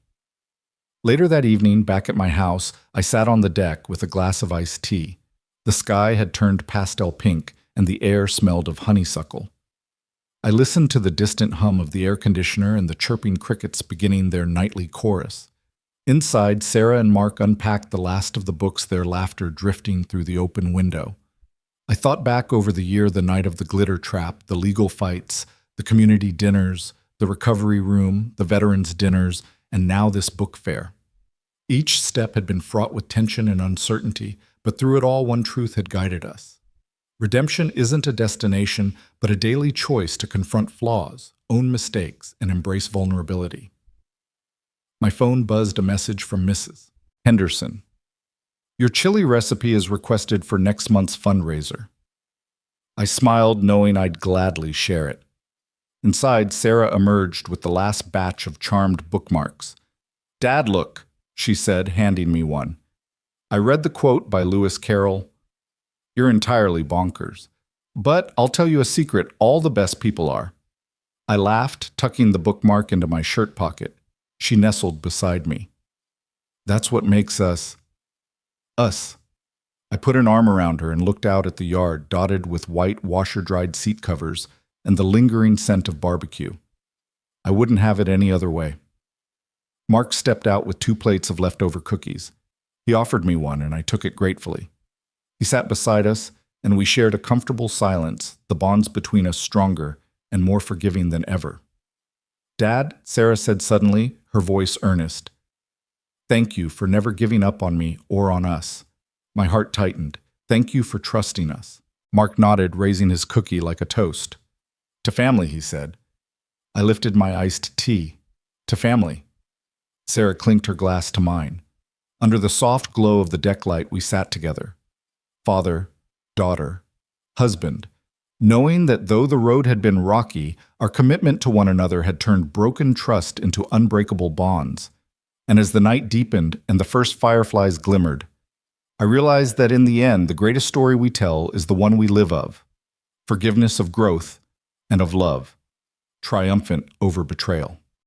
Speaker 1: Later that evening, back at my house, I sat on the deck with a glass of iced tea. The sky had turned pastel pink, and the air smelled of honeysuckle. I listened to the distant hum of the air conditioner and the chirping crickets beginning their nightly chorus. Inside, Sarah and Mark unpacked the last of the books, their laughter drifting through the open window. I thought back over the year, the night of the glitter trap, the legal fights, the community dinners, the recovery room, the veterans' dinners, and now this book fair. Each step had been fraught with tension and uncertainty, but through it all, one truth had guided us. Redemption isn't a destination, but a daily choice to confront flaws, own mistakes, and embrace vulnerability. My phone buzzed a message from Mrs. Henderson. Your chili recipe is requested for next month's fundraiser. I smiled, knowing I'd gladly share it. Inside, Sarah emerged with the last batch of charmed bookmarks. Dad, look, she said, handing me one. I read the quote by Lewis Carroll. You're entirely bonkers. But I'll tell you a secret, all the best people are. I laughed, tucking the bookmark into my shirt pocket. She nestled beside me. That's what makes us. Us. I put an arm around her and looked out at the yard dotted with white washer-dried seat covers and the lingering scent of barbecue. I wouldn't have it any other way. Mark stepped out with 2 plates of leftover cookies. He offered me one, and I took it gratefully. He sat beside us, and we shared a comfortable silence, the bonds between us stronger and more forgiving than ever. Dad, Sarah said suddenly, her voice earnest. Thank you for never giving up on me or on us. My heart tightened. Thank you for trusting us. Mark nodded, raising his cookie like a toast. To family, he said. I lifted my iced tea. To family. Sarah clinked her glass to mine. Under the soft glow of the deck light, we sat together. Father, daughter, husband, knowing that though the road had been rocky, our commitment to one another had turned broken trust into unbreakable bonds. And as the night deepened and the first fireflies glimmered, I realized that in the end, the greatest story we tell is the one we live of. Forgiveness of growth and of love, triumphant over betrayal.